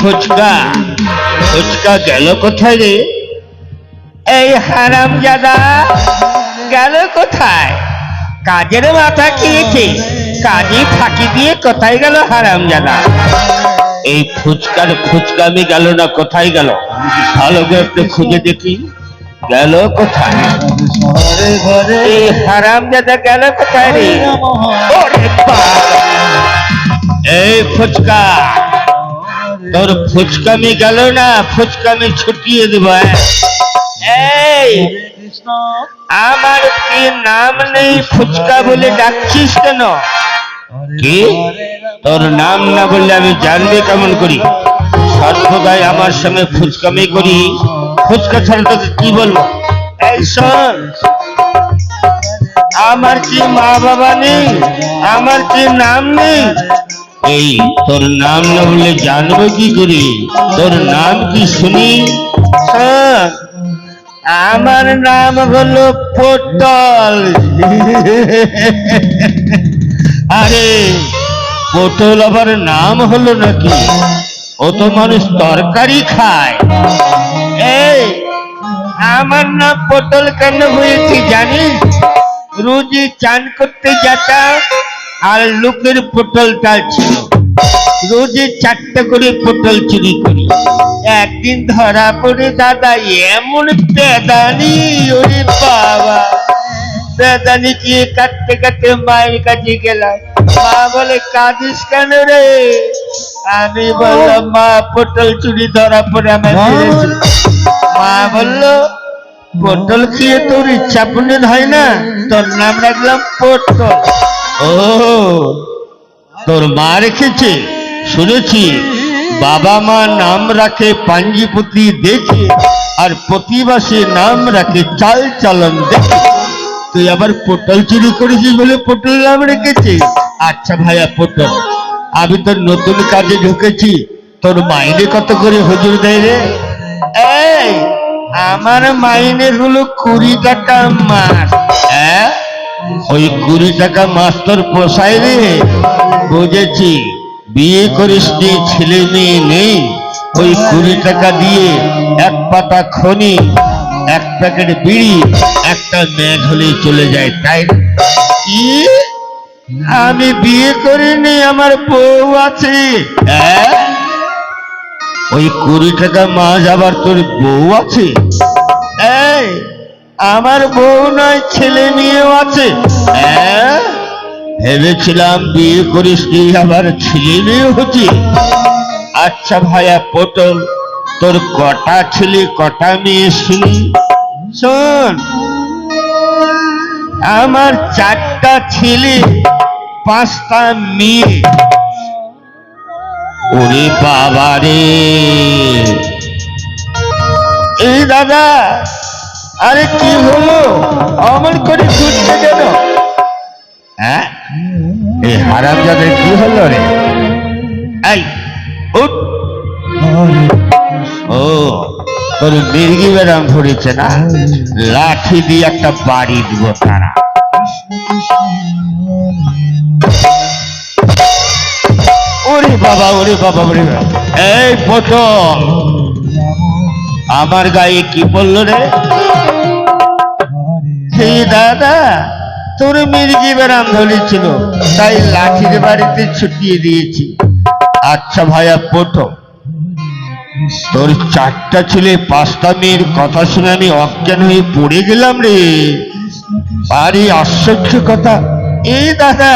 ফুচকা ফুচকা গেল কোথায় রে? এই হারামজাদা গেল কোথায়? কাজের মাথা খেয়েছে, কাজে ফাঁকি দিয়ে কোথায় গেল হারামজাদা? এই ফুচকামি গেল না, কোথায় গেল? ভালো করে একটু খুঁজে দেখি গেল কোথায়। এই হারামজাদা গেল কোথায় রে? ওরে বাবা! এই ফুচকা, তোর ফুচকামি গেল না, ফুচকামি ছুটিয়ে দিব। এই আমার কি নাম নেই, ফুচকা বলে ডাকছিস কেন? কি তোর নাম না বললে আমি জানবে কেমন করি? সর্বদাই আমার সঙ্গে ফুচকামি করি, ফুচকা ছাড়া তোকে কি বলবো? এই শোন, আমার কি মা বাবা নেই, আমার কি নাম নেই? এই তোর নাম না বললে জানবো কি করি? তোর নাম কি শুনি? আমার নাম হলো পটল। আরে পটল আবার নাম হলো নাকি? ও তো মানুষ তরকারি খায়। এই আমার নাম পটল কেন হয়েছে জানিস? রোজই চান করতে যেতাম আর লোকের পটল টালছিল, রোজে 4টা করে পটল চুরি করি। একদিন ধরা পড়ে দাদা এমন পেদানি, ওরে বাবা! পেদানি গিয়ে কাটতে কাটতে মায়ের কাছে গেলাম। মা বলে কাঁদিস কেন রে? আমি বললাম মা পটল চুরি ধরা পড়ে আমায় মেরেছে। মা বললো পটল খেয়ে তোর ইচ্ছা পূরণ হয় না, তোর নাম রাখলাম পটল। ও তোর মা রেখেছে? শুনেছি বাবা মা নাম রাখে পাঞ্জিপুতি দেখে, আর প্রতিবাসী নাম রাখে চাল চলন দেখে। তুই আবার পটল চুরি করেছিস বলে পটল নাম রেখেছে? আচ্ছা ভাইয়া পটল, আমি তোর নতুন কাজে ঢুকেছি, তোর মাইনে কত করে হুজুর দেয় রে? এই আমার মাইনে হলো 20 টাকা মাস। হ্যাঁ, ওই 20 টাকা মাস তোর পোষায় রে? বুঝেছি, বিয়ে করিস নি, ছেলে মেয়ে নেই, ওই 20 টাকা দিয়ে 1 পাতা খনি, 1 প্যাকেট বিড়ি, একটা মেঘ হলেই চলে যায়, তাই? কি? আমি বিয়ে করিনি, আমার বউ আছে। হ্যাঁ, ওই 20 টাকা মাস আবার তোর বউ আছে? এই আমার বউ নয়, ছেলে মেয়েও আছে। হ্যাঁ, ভেবেছিলাম বিয়ে করিস নি, আবার ছেলে মেয়েও হচ্ছে। আচ্ছা ভাইয়া পটল, তোর কটা ছেলে কটা মেয়ে শুনি? শোন, আমার 4টা ছেলে 5টা মেয়ে। ওরে বাবা রে! এই দাদা, আরে কি হলো? অমন করে ঘুরছে কেন? হ্যাঁ, এই হারামজাদের কি হলো রে? এই উঠ! ও তোর মির্গি ব্যারাম ধরেছে না? লাঠি দিয়ে একটা বাড়ি দিব তারা। ওরে বাবা, ওরে বাবা, ওরে বাবা! এই পটল, আমার গায়ে কি পড়লো রে? এই দাদা, তোর মির্গি ব্যারাম ধরেছিল, তাই লাঠির বাড়িতে ছুটিয়ে দিয়েছি। আচ্ছা ভাইয়া পটল, তোর 4টা ছেলে 5টা মেয়ের কথা শুনে আমি অজ্ঞান হয়ে পড়ে গেলাম রে। আরে আশ্চর্য কথা! এই দাদা,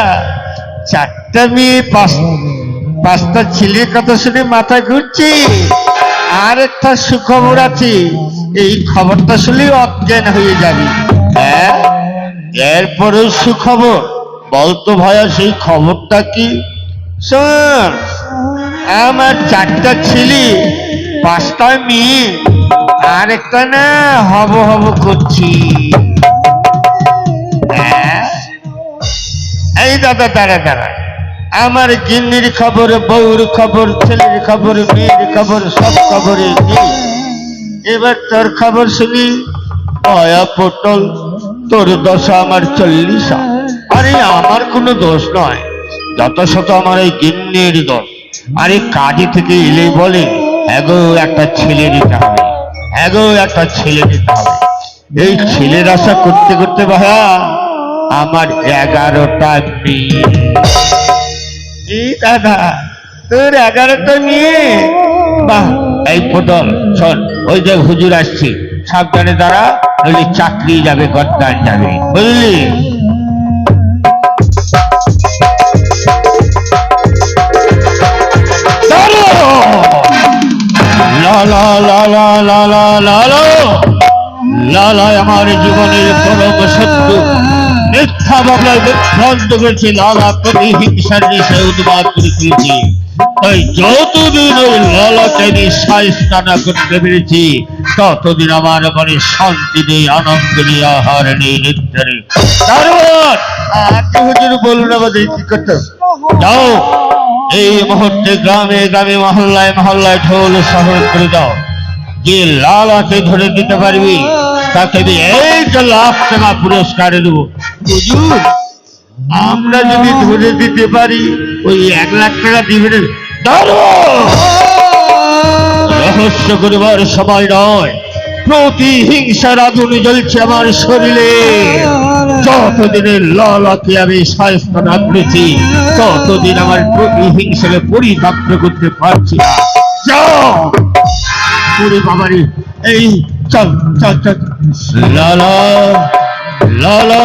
4টা মেয়ে 5টা ছেলের কথা শুনে মাথা ঘুরছে। আর একটা সুখবর আছে, এই খবরটা শুনলে অজ্ঞান হয়ে যাবে। হ্যাঁ, এরপরেও সুখবর? বলতো ভাইয়া সেই খবরটা কি? শোন, আমার 4টা ছেলে 5টা মেয়ে, আর একটা না হব হব করছি। এই দাদা দাঁড়া দাঁড়া, আমার গিন্নির খবর, বউর খবর, ছেলের খবর, মেয়ের খবর, সব খবরে নেই। এবার তোর খবর শুনি। আয়া পটল, তোর দশা আমার 40। আরে আমার কোনো দোষ নয়, যত শত আমার এই গিন্নির দোষ। আরে কাজে থেকে এলেই বলে এগো একটা ছেলে নিতে হবে, এগো একটা ছেলে নিতে হবে। এই ছেলের আশা করতে করতে ভাইয়া আমার 11টা মেয়ে। এই দাদা তোর 11টা মেয়ে? বাহ, এই পটল শোন, ওই যে হুজুর আসছে, সাবধানে দাঁড়া, নইলে চাকরি যাবে, গদ্দার যাবে, বুঝলি? লালা লালা লালা লালা লালা আমার জীবনের পরম শত্রু, মিথ্যা মামলায় বিভ্রান্ত করেছে, লালা প্রতিহিংসার বিষয়ে উন্মাদ করে তুলেছি। তাই যতদিন ওই লালাকে আমি সায়স্তা না করতে পেরেছি, ততদিন আমার মনে শান্তি নেই, আনন্দ নেই, আহার নেই, নিদ্রা নেই। হুজুর বলুন আমাদের কি করতে? যাও, এই মুহূর্তে গ্রামে গ্রামে মহল্লায় মহল্লায় ঢোল শহর করে দাও। যে লালাকে ধরে দিতে পারবি তাকে আমি 1 লাখ টাকা পুরস্কার দেবো। হুজুর, আমরা যদি ধরে দিতে পারি ওই 1 লাখ টাকা দিবেন? রহস্য করবার সময় নয়, প্রতিহিংসার আগুন জ্বলছে আমার শরীরে। যতদিনে লালাকে আমি সায়স্তা না করেছি, ততদিন আমার প্রতিহিংসাকে পরিত্যক্ত করতে পারছি না। যাও বাবারি, এই চল চল চল। লালা লালা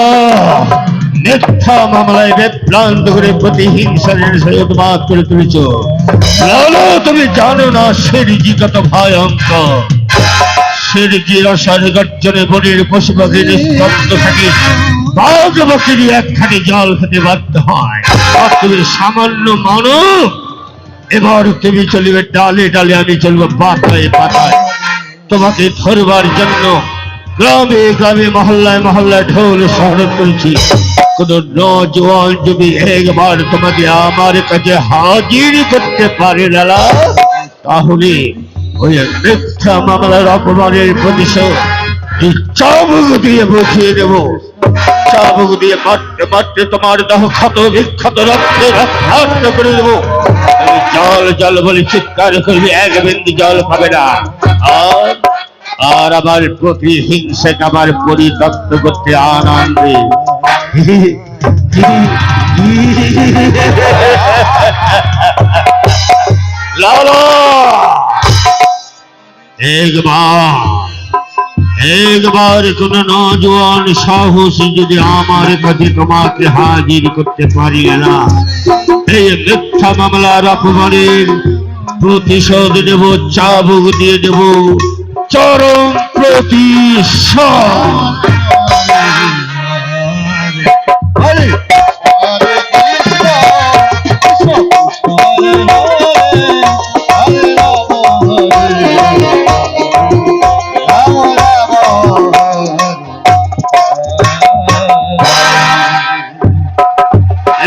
মিথ্যা মামলায় বিভ্রান্ত করে প্রতিহিংসার উন্মাদ করে তুলেছ। লালা, তুমি জানো না শেরজি কত ভয়ঙ্কর। শেরজির অসার গর্জনে বনের পশু পাখি নিস্তব্ধ থাকে, বাঘ বকরি একখানে জল খেতে বাধ্য হয়। আর তুমি সামান্য মানব, এবার তুমি চলিবে ডালে ডালে, আমি চলবো পাতায় পাতায়। তোমাকে ধরবার জন্য গ্রামে গ্রামে মহল্লায় মহল্লায় ঢোল শহর করেছি। কোন নজওয়ান যদি একবার তোমাকে আমার কাছে হাজির করতে পারে লালা, তাহলে ওই মিথ্যা মামলার অপমানের প্রতিশোধ চাবুক দিয়ে বুঝিয়ে দেব। চাবুক দিয়ে মারতে মারতে তোমার দেহ ক্ষত বিক্ষত রক্তে রক্তাক্ত করে দেবো। তুমি জল জল বলে চিৎকার করবে, 1 বিন্দু জল পাবে না। আর আমার প্রতিহিংসাকে আমার পরিত্যক্ত করতে আনন্দে লালা, একবার কোন নজওয়ান সাহসী যদি আমার কাছে তোমাকে হাজির করতে পারি না, এই মিথ্যা মামলার অপমানের প্রতিশোধ দেব, চাবুক দিয়ে দেব, চরম প্রতিশোধ।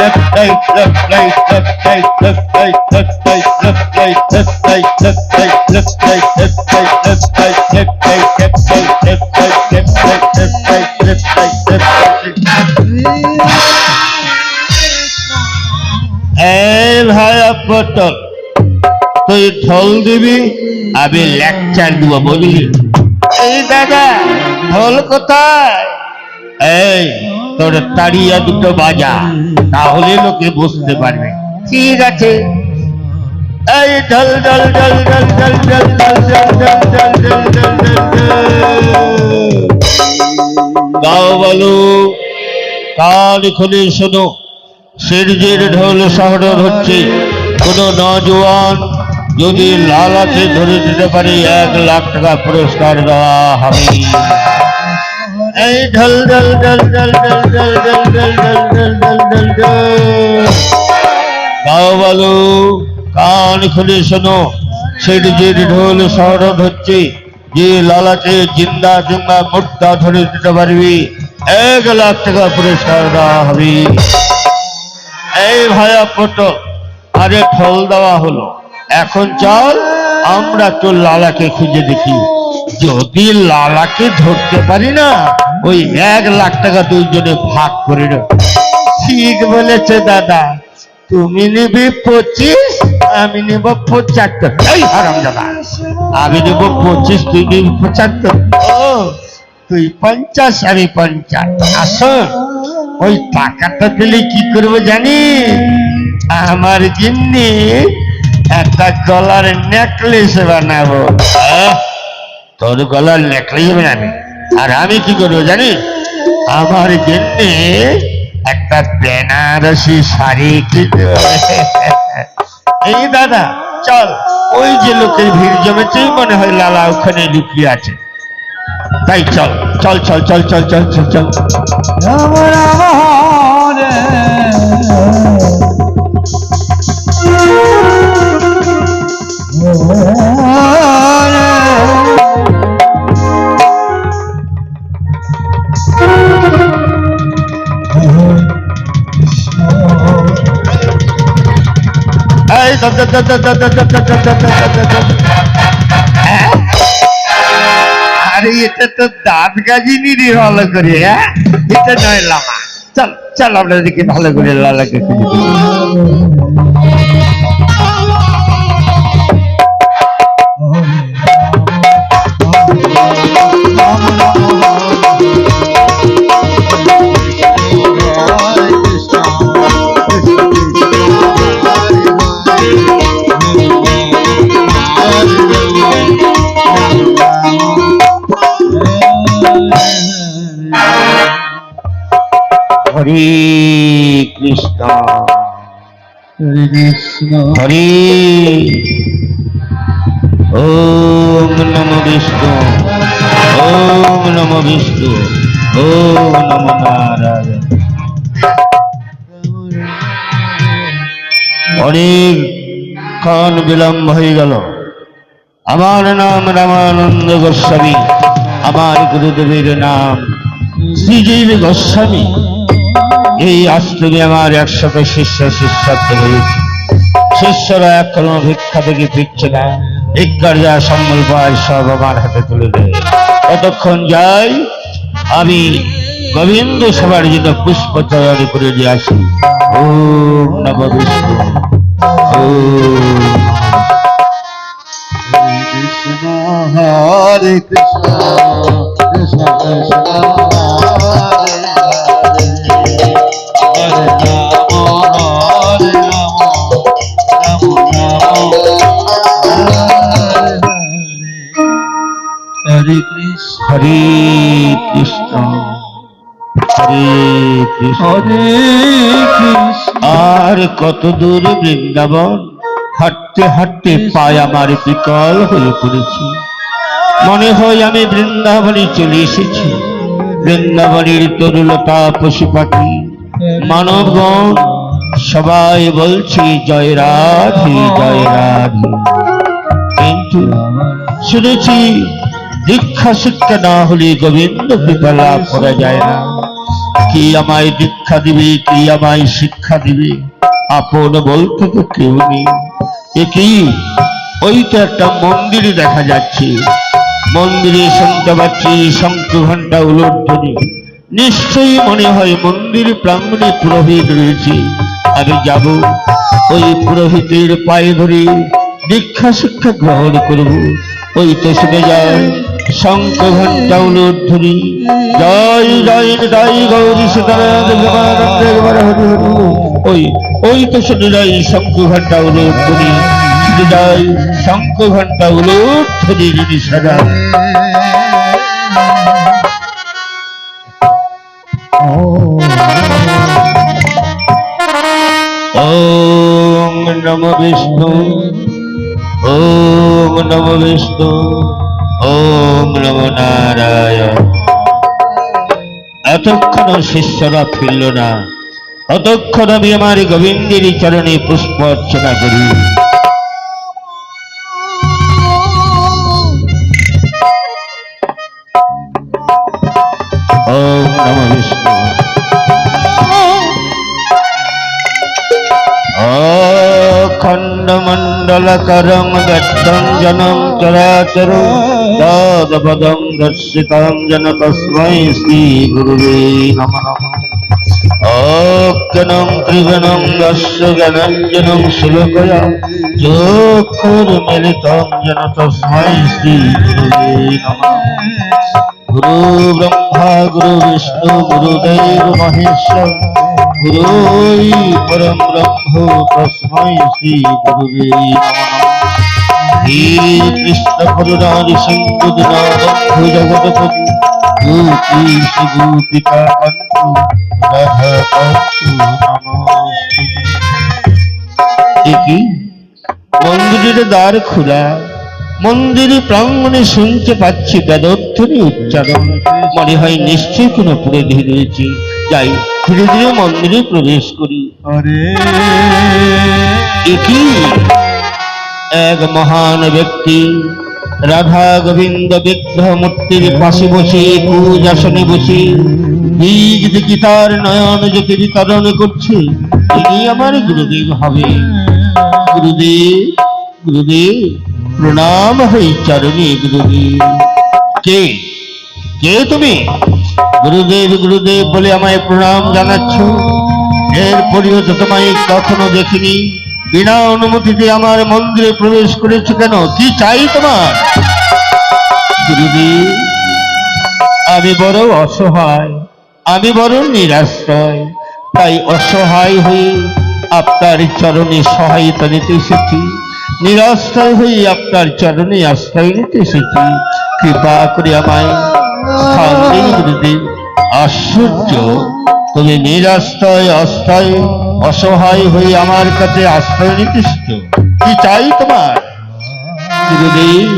Left right, left right, left right, left right, left right, left right, left right, left right, left right, left right, left right, left right, left right, left right, left right, left right, left right, left right. এই ভাইয়া পটল, তুই ঢোল দিবি, আমি lecture দিব, বুঝলি? এই দাদা, ঢোল কোথায়? এই তোর তাড়িয়া দুটো বাজা, তাহলে লোকে বুঝতে পারবে। ঠিক আছে। এই ঢল ঢল ঢল ঢল ঢল ঢল ঢল ঢল ঢল ঢল ঢল গাও বলো, কান খুলে শোনো, শেরজির ঢোল শহর হচ্ছে। কোন নজওয়ান যদি লালাকে ধরে দিতে পারে, 1 লাখ টাকা পুরস্কার দেওয়া হবে। এই ঢল ঢল ঢল ঢল ঢল ঢল ঢল ঢল ঢল ঢল ঢল ঢল গাও বলো, কান খুলে শোনো, শেরজির ঢোল শহর হচ্ছে। যে লালাকে জিন্দা কিংবা মুর্দা ধরে দিতে পারবি, 1 লাখ টাকা পুরস্কার দেওয়া হবে। এই ভাইয়া পটল, আরে ঢোল দেওয়া হলো, এখন চল আমরা তো লালাকে খুঁজে দেখি। যদি লালাকে ধরতে পারি না, ওই 1 লাখ টাকা 2 জনে ভাগ করে নেব। ঠিক বলেছে দাদা, তুমি নেবে 25, আমি নেব 75। এই হারামজাদা, আমি নেব 25, তুই নিবি 75। ও তুই 50, আমি 50। আসুন, ওই টাকাটা দিলে কি করবো জানি? আমার গিন্নি একটা গলার নেকলেস বানাবো। তোর গলার নেকলেস বানাবি, আর আমি কি করবো জানি? আমার গিন্নি একটা বেনারসি শাড়ি কিনবো। এই দাদা চল, ওই যে লোকের ভিড় জমেছে, মনে হয় লালা ওখানে লুকিয়ে আছে। তাই চল চল চল চল চল চল চল চল। আরে এটা তো দাঁত গাজিনি রে, ভালো করে। এটা নয় লামা। চল চল, আপনাদেরকে ভালো করে লালাকে খুঁজে। হরে কৃষ্ণ হরে কৃষ্ণ হরে। ওম নমো বিষ্ণু, ওম নমো বিষ্ণু, ওম নমো নারায়ণ। অনেকক্ষণ বিলম্ব হয়ে গেল। আমার নাম রামানন্দ গোস্বামী, আমার গুরুদেবের নাম শ্রীজীব গোস্বামী। এই আশ্রমে আমার 100 শিষ্য শিষ্যত্ব হয়েছে। শিষ্যরা এখনো ভিক্ষা থেকে ফিরছে না। ভিক্ষার যা সম্বল পায় সব আমার হাতে তুলে দেয়। কতক্ষণ যাই, আমি গোবিন্দ সবার জন্য পুষ্প তৈরি করে দিয়ে আসি। ওম নমো বিষ্ণু, ওম কৃষ্ণ হরে কৃষ্ণ, কৃষ্ণ কৃষ্ণ হরে কৃষ্ণ হরে কৃষ্ণ হরে কৃষ্ণ হরে কৃষ্ণ। আর কত দূর বৃন্দাবন, হাঁটতে হাঁটতে পায়ে আমার বিকল হয়ে পড়েছি। মনে হয় আমি বৃন্দাবনে চলে এসেছি। বৃন্দাবনের তরুলতা, পশু পাখি, মানবগণ সবাই বলছে জয় রাধে জয় রাধে। কিন্তু শুনেছি দীক্ষা শিক্ষা না হলে গোবিন্দ কৃপা লাভ করা যায় না। কি আমায় দীক্ষা দিবে, কি আমায় শিক্ষা দিবে? আপন বলতে তো কেউ নেই। একই ওই তো একটা মন্দির দেখা যাচ্ছে। মন্দিরে শুনতে পাচ্ছি শঙ্খ ঘণ্টা উলুধ্বনি। নিশ্চয়ই মনে হয় মন্দির প্রাঙ্গণে পুরোহিত রয়েছে। আমি যাব, ওই পুরোহিতের পায়ে ধরে দীক্ষা শিক্ষা গ্রহণ করব। ওই তো শুনে যায় শঙ্খ ঘণ্টা উলুধ্বনি। জয় জয় জয় গৌরী সীতারাম দেবানন্দ হরি হরি। ওই ওই তো শুনে যায় শঙ্খ ঘণ্টা উলুধ্বনি। শুনে যায় শঙ্খ ঘণ্টা উলুধ্বনি যিনি সাজা। ওম নমো বিষ্ণু, ওম নমো বিষ্ণু, ওম নমো নারায়ণ। এতক্ষণ শিষ্যরা ফিরল না, ততক্ষণ আমি আমার গোবিন্দের চরণে পুষ্প অর্চনা করি। ওম নমো বিষ্ণু। খণ্ডমণ্ডলকরং গদ্ধং জনং চরাচরং তদপদং দর্শিতং জন তস্मै শ্রী গুরুবে নমঃ। অজ্ঞানং ত্রিভুবনং দস্য জ্ঞানাঞ্জনং শ্লোকয়া চক্ষুর্মিলিতং যেন তস্मै শ্রী গুরুবে নমঃ। গুরু ব্রহ্মা গুরু বিষ্ণু গুরুদেব মহেশ্বর গুরুই পরম ব্রহ্ম তস্मै শ্রী গুরুবে নমঃ। হে কৃষ্ণ করুণা সিন্ধু দীনবন্ধু জগৎপতি গোপী গোপিকা কান্ত রাধা কান্ত নমস্তুতে। দেখি মন্দিরের দ্বার খোলা, মন্দির প্রাঙ্গণে শুনতে পাচ্ছি বেদধ্বনি উচ্চারণ। মনে হয় নিশ্চয় কোনো পুরোধি রয়েছে। যাই ধীরে ধীরে মন্দিরে প্রবেশ করি। দেখি এক মহান ব্যক্তি রাধা গোবিন্দ বিগ্রহ মূর্তির পাশে বসে পূজাসনে বসে বীজ দেখি তার নয়ন জ্যোতি বিতরণ করছে। তিনি আমার গুরুদেব হবে। গুরুদেব গুরুদেব প্রণাম হই চরণে গুরুদেব। কে কে তুমি? গুরুদেব গুরুদেব বলে আমায় প্রণাম জানাচ্ছ? এরপরেও তো তোমায় কখনো দেখিনি। বিনা অনুমতিতে আমার মন্দিরে প্রবেশ করেছো কেন? কি চাই তোমার? গুরুদেব আমি বড় অসহায়, আমি বড় নিরাশ্রয়, তাই অসহায় হয়ে আপনার চরণে সহায়তা নিতে এসেছি। নিরাশ্রয় হয়ে আপনার চরণে আশ্রয় নিতে এসেছি। কৃপা করে আমায় স্থান দিন গুরুদেব। আশ্চর্য, তুমি নিরাশ্রয় আশ্রয় অসহায় হয়ে আমার কাছে আশ্রয় নিতে এসেছো। কি চাই তোমার? গুরুদেব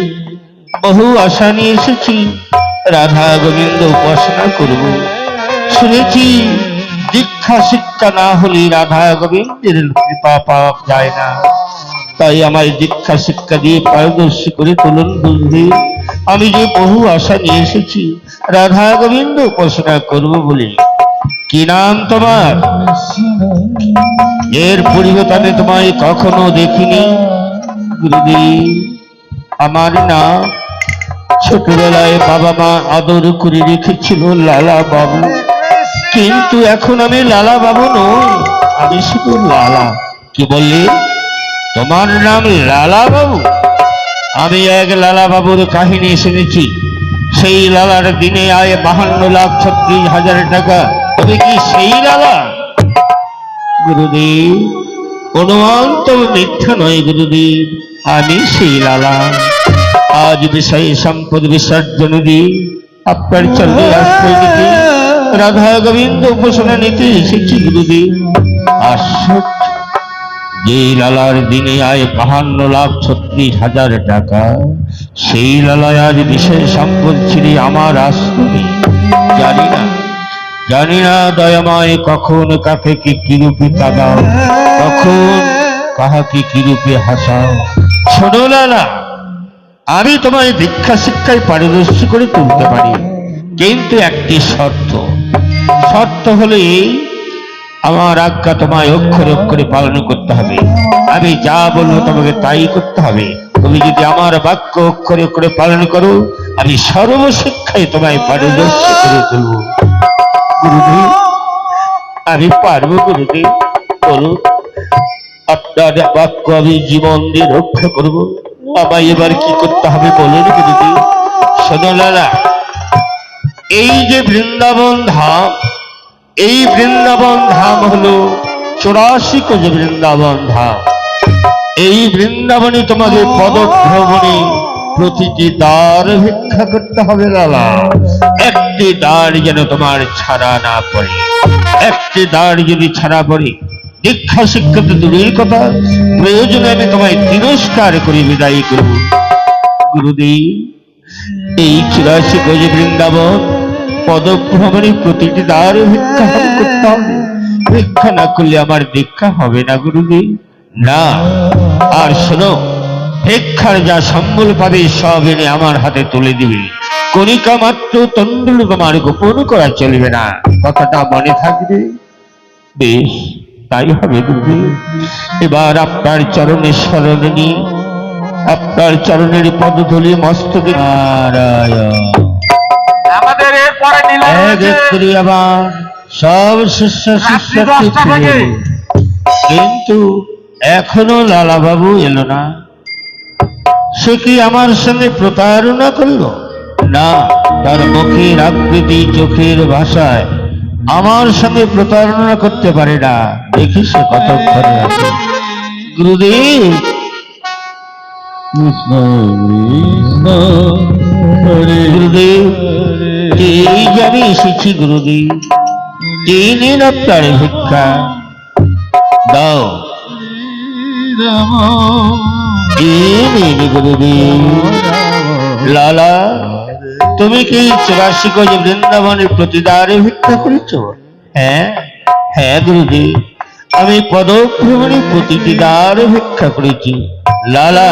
বহু আশা নিয়ে এসেছি, রাধা গোবিন্দ উপাসনা করব। শুনেছি দীক্ষা শিক্ষা না হলে রাধা গোবিন্দের কৃপা পাওয়া যায় না। তাই আমার দীক্ষা শিক্ষা দিয়ে পারদর্শী করে তুলুন গুরুদেব। আমি যে বহু আশা নিয়ে এসেছি রাধা গোবিন্দ উপাসনা করব বলে। কি নাম তোমার? এর পরিবর্তে আমি তোমায় কখনো দেখিনি। গুরুদেব আমার নাম ছোটবেলায় বাবা মা আদর করে রেখেছিল লালা বাবু, কিন্তু এখন আমি লালা বাবু নই, আমি শুধু লালা। কি বললে? তোমার নাম লালা বাবু? আমি এক লালা বাবুর কাহিনী শুনেছি। সেই লালার দিনে আয় 52,36,000 টাকা। তুমি কি সেই লালা? গুরুদেব অনুমান তো মিথ্যা নয় গুরুদেব, আমি সেই লালা। আজ বিষয় সম্পদ বিসর্জন দিয়ে আপনার চলে আশ্রয় নিতে রাধা গোবিন্দ উপাসনা নিতে এসেছি গুরুদেব। আশ্চর্য, যে লালার দিনে আয় 52,36,000 টাকা, সেই লালায় আজ বিষয় সম্পদ ছিঁড়ে আমার আশ্রমে। জানি না দয়াময় কখন কাকে কি কিরূপে কাঁদাও, কখন কাহাকে কিরূপে হাসাও। শোনো লালা, আমি তোমায় দীক্ষা শিক্ষায় পারদর্শী করে তুলতে পারি, কিন্তু একটি শর্ত হলো এই, আমার আজ্ঞা তোমায় অক্ষরে অক্ষরে পালন করতে হবে। আমি যা বলবো তোমাকে তাই করতে হবে। তুমি যদি আমার বাক্য অক্ষরে অক্ষরে পালন করো, আমি সর্বশিক্ষায় তোমায় পারদর্শী করে তুলব। গুরুদেব আমি পারবো গুরুদেব, বলুন আপনার বাক্য আমি জীবন দিয়ে রক্ষা করব। আমায় এবার কি করতে হবে বলুন গুরুদেব। শোনো লালা, এই যে বৃন্দাবন ধাম, এই বৃন্দাবন ধাম হলো 84 কোটি বৃন্দাবন ধাম। এই বৃন্দাবনে তোমাকে পদভ্রমণে প্রতিটি দ্বার ভিক্ষা করতে হবে লালা। একটি দ্বার যেন তোমার ছাড়া না পড়ে। একটি দ্বার যদি ছাড়া পড়ে, দীক্ষা শিক্ষা তো দূরের কথা, প্রয়োজনে আমি তোমায় তিরস্কার করে বিদায় করব। গুরুদেব এই 84 কোটি বৃন্দাবন পদভ্রমণে প্রতিটি দ্বার ভিক্ষা করতে হবে। ভিক্ষা না করলে আমার দীক্ষা হবে না গুরুদেব, না। আর শোনো, ভিক্ষার যা সম্বল পাবে সব এনে আমার হাতে তুলে দিবে। কণিকা মাত্র তন্ডুল তোমার গোপন করা চলবে না, কথাটা মনে থাকবে? বেশ, তাই হবে গুরুদেব। এবার আপনার চরণের শরণ নিয়ে আপনার চরণের পদধূলি মস্তকে নারায়ণ। আমাদের এরপরে আবার সব শিষ্য শিষ্যার্থী ফিরে এলো। কিন্তু এখনো লালা বাবু এলো না। সে কি আমার সঙ্গে প্রতারণা করলো? না, তার মুখের আকৃতি চোখের ভাষায় আমার সঙ্গে প্রতারণা করতে পারে না। দেখি সে কতক্ষণে আছে। গুরুদেব, গুরুদেব, এই যে আমি এসেছি গুরুদেব, এই নিন আপনার ভিক্ষা। দাও, এই নিন গুরুদেব। লালা, তুমি কি 84 গজ বৃন্দাবনের প্রতিদারে ভিক্ষা করেছ? হ্যাঁ হ্যাঁ গুরুদেব, আমি পদভ্রমণে প্রতিটি দ্বারে ভিক্ষা করেছি। লালা,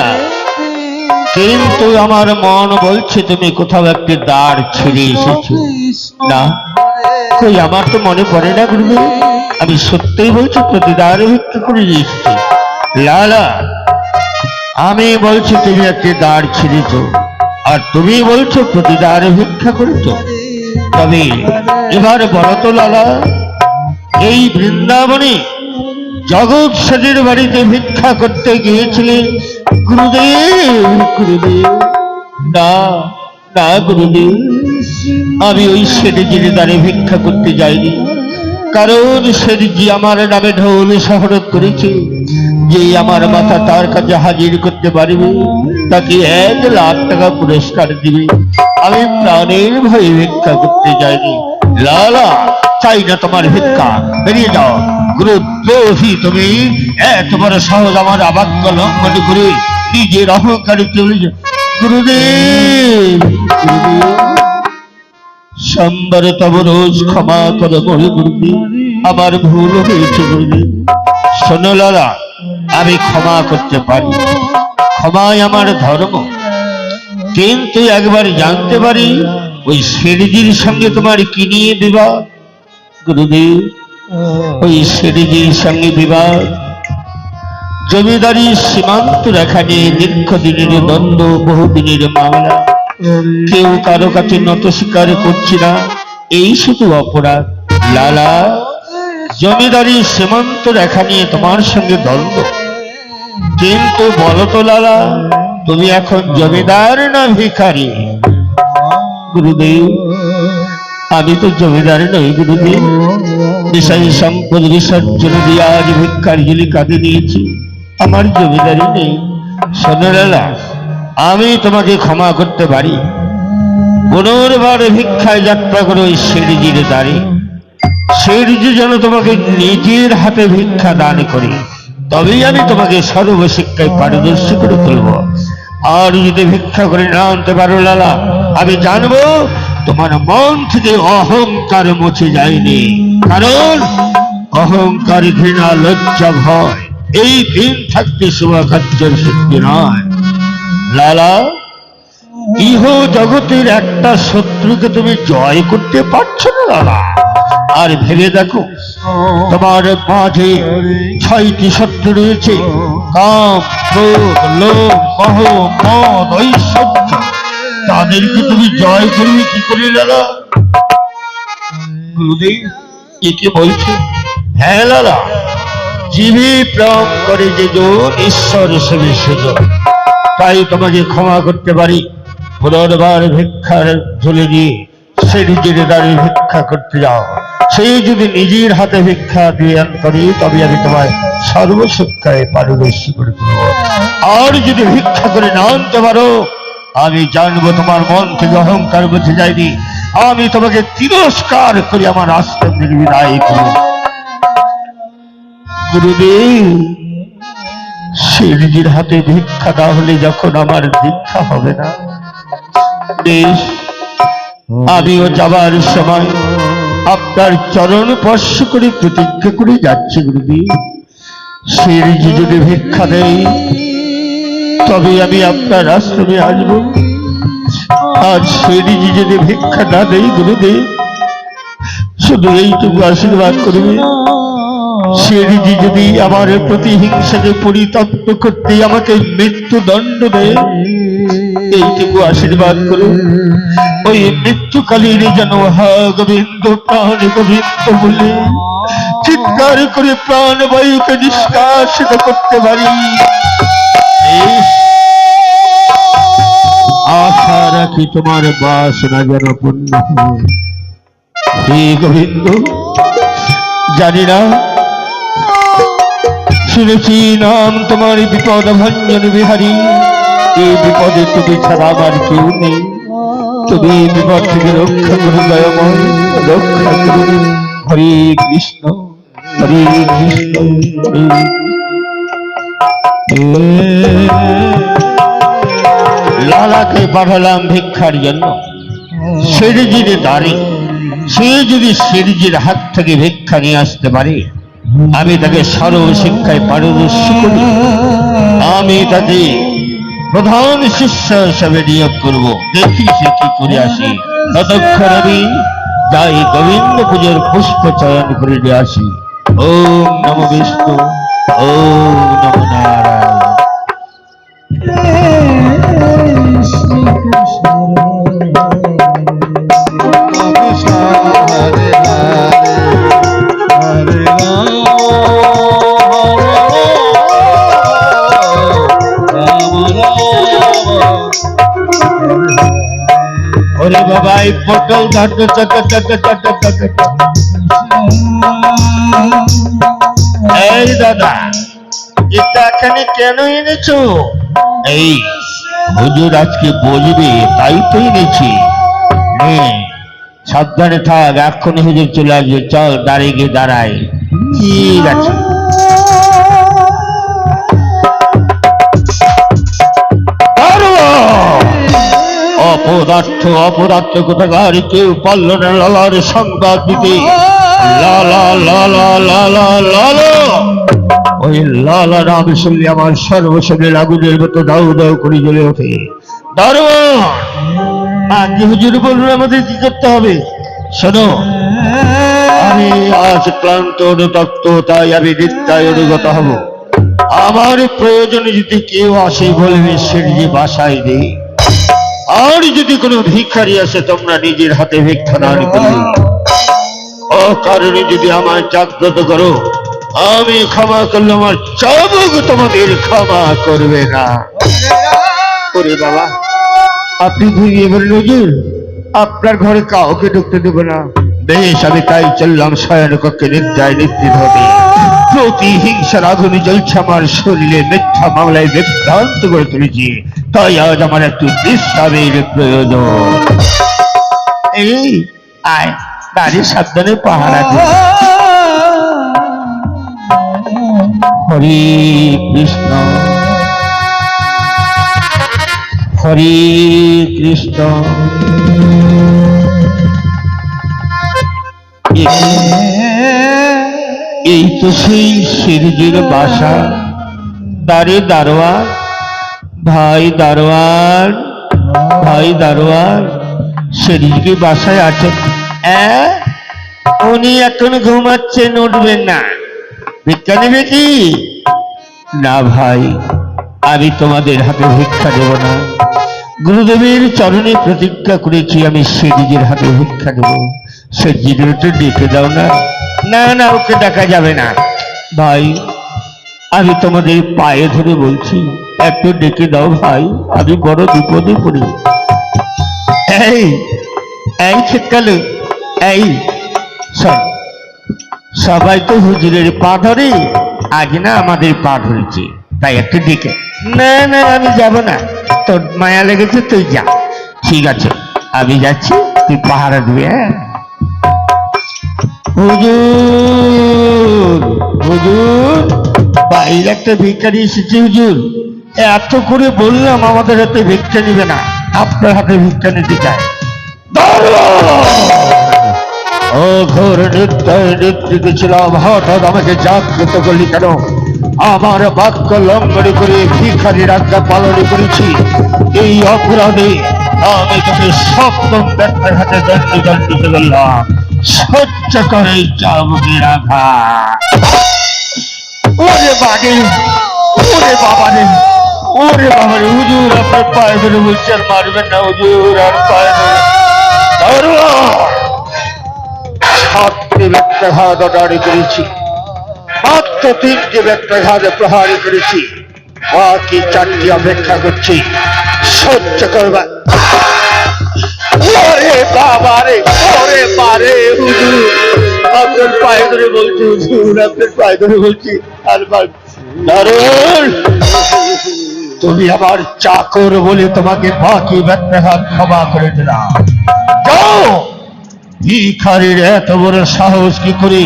কিন্তু আমার মন বলছে তুমি কোথাও একটি দ্বার ছেড়ে এসেছো। না, কই আমার তো মনে পড়ে না গুরুদেব। আমি সত্যিই বলছি প্রতি দ্বারে ভিক্ষা করে এসেছি। লালা, আমি বলছি তুমি একটি দ্বার ছেড়েছ, আর তুমি বলছো প্রতি দ্বারে ভিক্ষা করেছ। তবে এবার বলো তো লালা, এই বৃন্দাবনে জগৎ সেনের বাড়িতে ভিক্ষা করতে গিয়েছিলেন গুরুদেব? গুরুদেব, না না গুরুদেব, আমি ওই সেনজির দ্বারে ভিক্ষা করতে যাইনি। কারণ সেনজি আমার নামে ঢোল শহরত করেছে যে আমার মাথা তার কাছে হাজির করতে পারবে তাকে 1 লাখ টাকা পুরস্কার দিবে। আমি প্রাণের ভয়ে ভিক্ষা করতে যাইনি। লালা, চাই না তোমার ভিক্ষা, বেরিয়ে যাও। গুরুদ্রোহী তুমি, এত বড় সহজ আমার আবাক্য লঙ্ঘন করে নিজের অহংকারে চলে যাও। গুরুদেব, সম্বর তব রোজ ক্ষমা করো গুরুদেব, আমার ভুল হয়েছে গুরুদেব। শোনো লালা, আমি ক্ষমা করতে পারি, ক্ষমাই আমার ধর্ম। কিন্তু একবার জানতে পারি ওই সেনজির সঙ্গে তোমার কি নিয়ে বিবাদ? গুরুদেব, ওই সেনজির সঙ্গে বিবাদ জমিদারি সীমান্ত রেখা নিয়ে দীর্ঘদিনের দ্বন্দ্ব, বহুদিনের মামলা। কেউ কারো কাছে নত স্বীকার করছি না, এই শুধু অপরাধ। লালা, জমিদারি সীমান্ত রেখা নিয়ে তোমার সঙ্গে দ্বন্দ্ব, কিন্তু বলো তো লালা, তুমি এখন জমিদার না ভিখারি? গুরুদেব, আমি তো জমিদার নই গুরুদেব। বিষয় সম্পদ বিসর্জন দিয়ে আজ ভিক্ষার ঝুলি কাঁদে নিয়েছি, আমার জমিদারি নেই। শোনো লালা, আমি তোমাকে ক্ষমা করতে পারি। পুনর্বার ভিক্ষায় যাত্রা করো ওই সেনজির দ্বারে। সেনজি যেন তোমাকে নিজের হাতে ভিক্ষা দান করে, তবেই আমি তোমাকে সর্বশিক্ষায় পারদর্শী করে তুলব। আর যদি ভিক্ষা করে না আনতে পারো লালা, আমি জানবো তোমার মন থেকে অহংকার মুছে যায়নি। কারণ অহংকার, ঘৃণা, লজ্জা, ভয় এই দিন থাকতে শুভাকার্যের শক্তি নয়। লালা, ইহ জগতের একটা শত্রুকে তুমি জয় করতে পারছো না লালা। আর ভেবে দেখো, তোমার মাঝে 6টি শত্রু রয়েছে: কাম, ক্রোধ, লোভ, মোহ, মদ, ঐশ্বর্য। তাদেরকে তুমি জয় করবে কি করে লালা? গুরুদেব, কি বলছে? হ্যাঁ লালা, জীবে প্রাণ করে যে জন, ঈশ্বর সেবে সেজন। তাই তোমাকে ক্ষমা করতে পারি। পুনর্বার ভিক্ষার ঝুলে দিয়ে সে নিজের দ্বারে ভিক্ষা করতে যাও। সেই যদি নিজের হাতে ভিক্ষা দিয়ে করি, তবে আমি তোমায় সর্বশিক্ষায় পারদর্শী করে তুলব। আর যদি ভিক্ষা করে না আনতে পারো, আমি জানবো তোমার মন থেকে অহংকার বুঝে যায়নি। আমি তোমাকে তিরস্কার করে আমার আশ্রম থেকে বিদায় করব। গুরুদেব, সেনজির হাতে ভিক্ষা না হলে যখন আমার দীক্ষা হবে না, বেশ, আমিও যাবার সময় আপনার চরণ স্পর্শ করে প্রতিজ্ঞা করে যাচ্ছি গুরুদেব, সেনজি যদি ভিক্ষা দেয় তবে আমি আপনার আশ্রমে আসবো। আর সেনজি যদি ভিক্ষা না দেয় গুরুদেব, শুধু এইটুকু আশীর্বাদ করবে, সেরিজি যদি আমার প্রতিহিংসাকে পরিতপ্ত করতে আমাকে মৃত্যুদণ্ড দেয়, এইটুকু আশীর্বাদ করুন। ওই মৃত্যুকালীন যেন হা গোবিন্দ প্রাণ গোবিন্দ বলে চিৎকার করে প্রাণবায়ুকে নিষ্কাশিত করতে পারি। আশা রাখি তোমার বাসনা যেন পূর্ণ হয়। হে গোবিন্দ, জানি না, শুনেছি নাম তোমার বিপদ ভঞ্জন বিহারী। এই বিপদে তুমি ছাড়া আমার কেউ নেই। তুমি বিপদ থেকে রক্ষা করো দয়াময়, রক্ষা করো। হরে কৃষ্ণ, হরে কৃষ্ণ, লালাকে পাঠালাম ভিক্ষার জন্য। সেরিজির দাঁড়ি, সে যদি সেরিজির হাত থেকে ভিক্ষা নিয়ে আসতে পারে, আমি তাকে সর্বশিক্ষায় পারদর্শী করি। আমি তাকে প্রধান শিষ্য হিসাবে নিয়োগ করব। দেখি সে কি করে আসি। ততক্ষণ আমি যাই গোবিন্দ পুজোর পুষ্প চয়ন করে নিয়ে আসি। ওম নমো বিষ্ণু, ওম নমো নারায়ণ। ওরে বাবা, এই পটল ঘাটো চক চক চক চক। এই দাদা, এটা এখানে কেন এনেছো? এই হুজুর আজকে বসবে তাই তো এনেছি। সাবধানে থাক, এক্ষুনি হুজুর চলে আসবে। চল দাঁড়িয়ে গিয়ে দাঁড়াই। ঠিক আছে। অপদার্থ অপদার্থ কোথাকার কেউ পারল না লালার সংবাদ দিতে। লালা লালা লালা লালা, ওই লালা নাম শুনলে আমার সর্বশরীর আগুনের মতো দাউ দাউ করে জ্বলে ওঠে। দারুণ! আগে হুজুর বলুন আমাদের কি করতে হবে। শোনো, আমি আজ ক্লান্ত অনুতপ্ত, তাই আমি নিত্যায় অনুগত হব। আমার প্রয়োজনে যদি কেউ আসে বলবে সেরিজি বাসায় নেই। আর যদি কোনো ভিখারি আসে, তোমরা নিজের হাতে ভিক্ষা দান করবে। অকারণে যদি আমায় জাগ্রত করো, আমি ক্ষমা করলে আমার চাবুক তোমাদের ক্ষমা করবে না। ওরে বাবা, আপনি ঘুরিয়ে বললেন হুজুর আপনার ঘরে কাউকে ঢুকতে দেব না। বেশ, আমি তাই চললাম শয়ন কক্ষে নিদ্রায় নিদ্রিত হতে। প্রতিহিংসার আগুনে জ্বলছে আমার শরীরে। মিথ্যা মামলায় বিভ্রান্ত করে তুলেছি, তাই আজ আমার একটু বিশ্রামের প্রয়োজন। এই আয়, দাঁড়িয়ে সাবধানে পাহারা দিই। হরে কৃষ্ণ, হরে কৃষ্ণ। এই তো সেই সেরিজির বাসা। দাঁড়ে দারোয়ান, ভাই দারোয়ান, ভাই দারোয়ান, সেরিজি বাসায় আছেন? উনি এখন ঘুমাচ্ছেন, উঠবেন না। ভিক্ষা নেবে কি? না ভাই, আমি তোমাদের হাতে ভিক্ষা দেব না। গুরুদেবের চরণে প্রতিজ্ঞা করেছি আমি সেরিজির হাতে ভিক্ষা দেব। সেরিজির একটু ডেকে দাও না। না না, ওকে ডাকা যাবে না। ভাই, আমি তোমাদের পায়ে ধরে বলছি, একটু ডেকে দাও ভাই, আমি বড় বিপদে পড়ি। এই এই শীতকালে, এই শোন, সবাই তো হুজুরের পা ধরে, আগে না আমাদের পা ধরেছে, তাই একটু ডেকে। না না, আমি যাব না, তোর মায়া লেগেছে, তুই যা। ঠিক আছে, আমি যাচ্ছি, তুই পাহারা দিবি। হ্যাঁ হুজুর, হুজুর বাইরে একটা ভিক্ষারি এসেছে। হুজুর, এত করে বললাম আমাদের হাতে ভিক্ষা নিবে না, আপনার হাতে ভিক্ষা নিতে চায়। ও ঘোর নিত্যায় নিদ্রিত ছিলাম, হঠাৎ আমাকে জাগ্রত করলি কেন? আমার বাক্য লঙ্ঘন করে ভিখারির আজ্ঞা পালন করেছি। এই অপরাধে আমি তোকে সপ্তম ব্যক্তির হাতে দণ্ডিত করলাম। সহ্য করে চাবুকের আঘাত। ওরে বাগে, ওরে বাবারে, ওরে বাবারে, হুজুর আপনার পায়ে ধরে বলছি, আর মারবেন না হুজুর, আর পায়ে ধরে। সাতটি ব্যক্তাঘাত দাঁড়ি করেছি, মাত্র 3টি ব্যক্তাঘাতে প্রহারী করেছি, বাকি 4টি অপেক্ষা করছি সহ্য করবা। ওরে বাবারে, ওরে বারে, হুজুর আপনার পায়ে ধরে বলছি, হুজুর আপনার পায়ে ধরে বলছি, আর দারুণ, তুমি আমার চাকর বলে তোমাকে বাকি ব্যক্তাঘাত ক্ষমা করে দিলাম। যাও। ভিখারির এত বড় সাহস কি করে!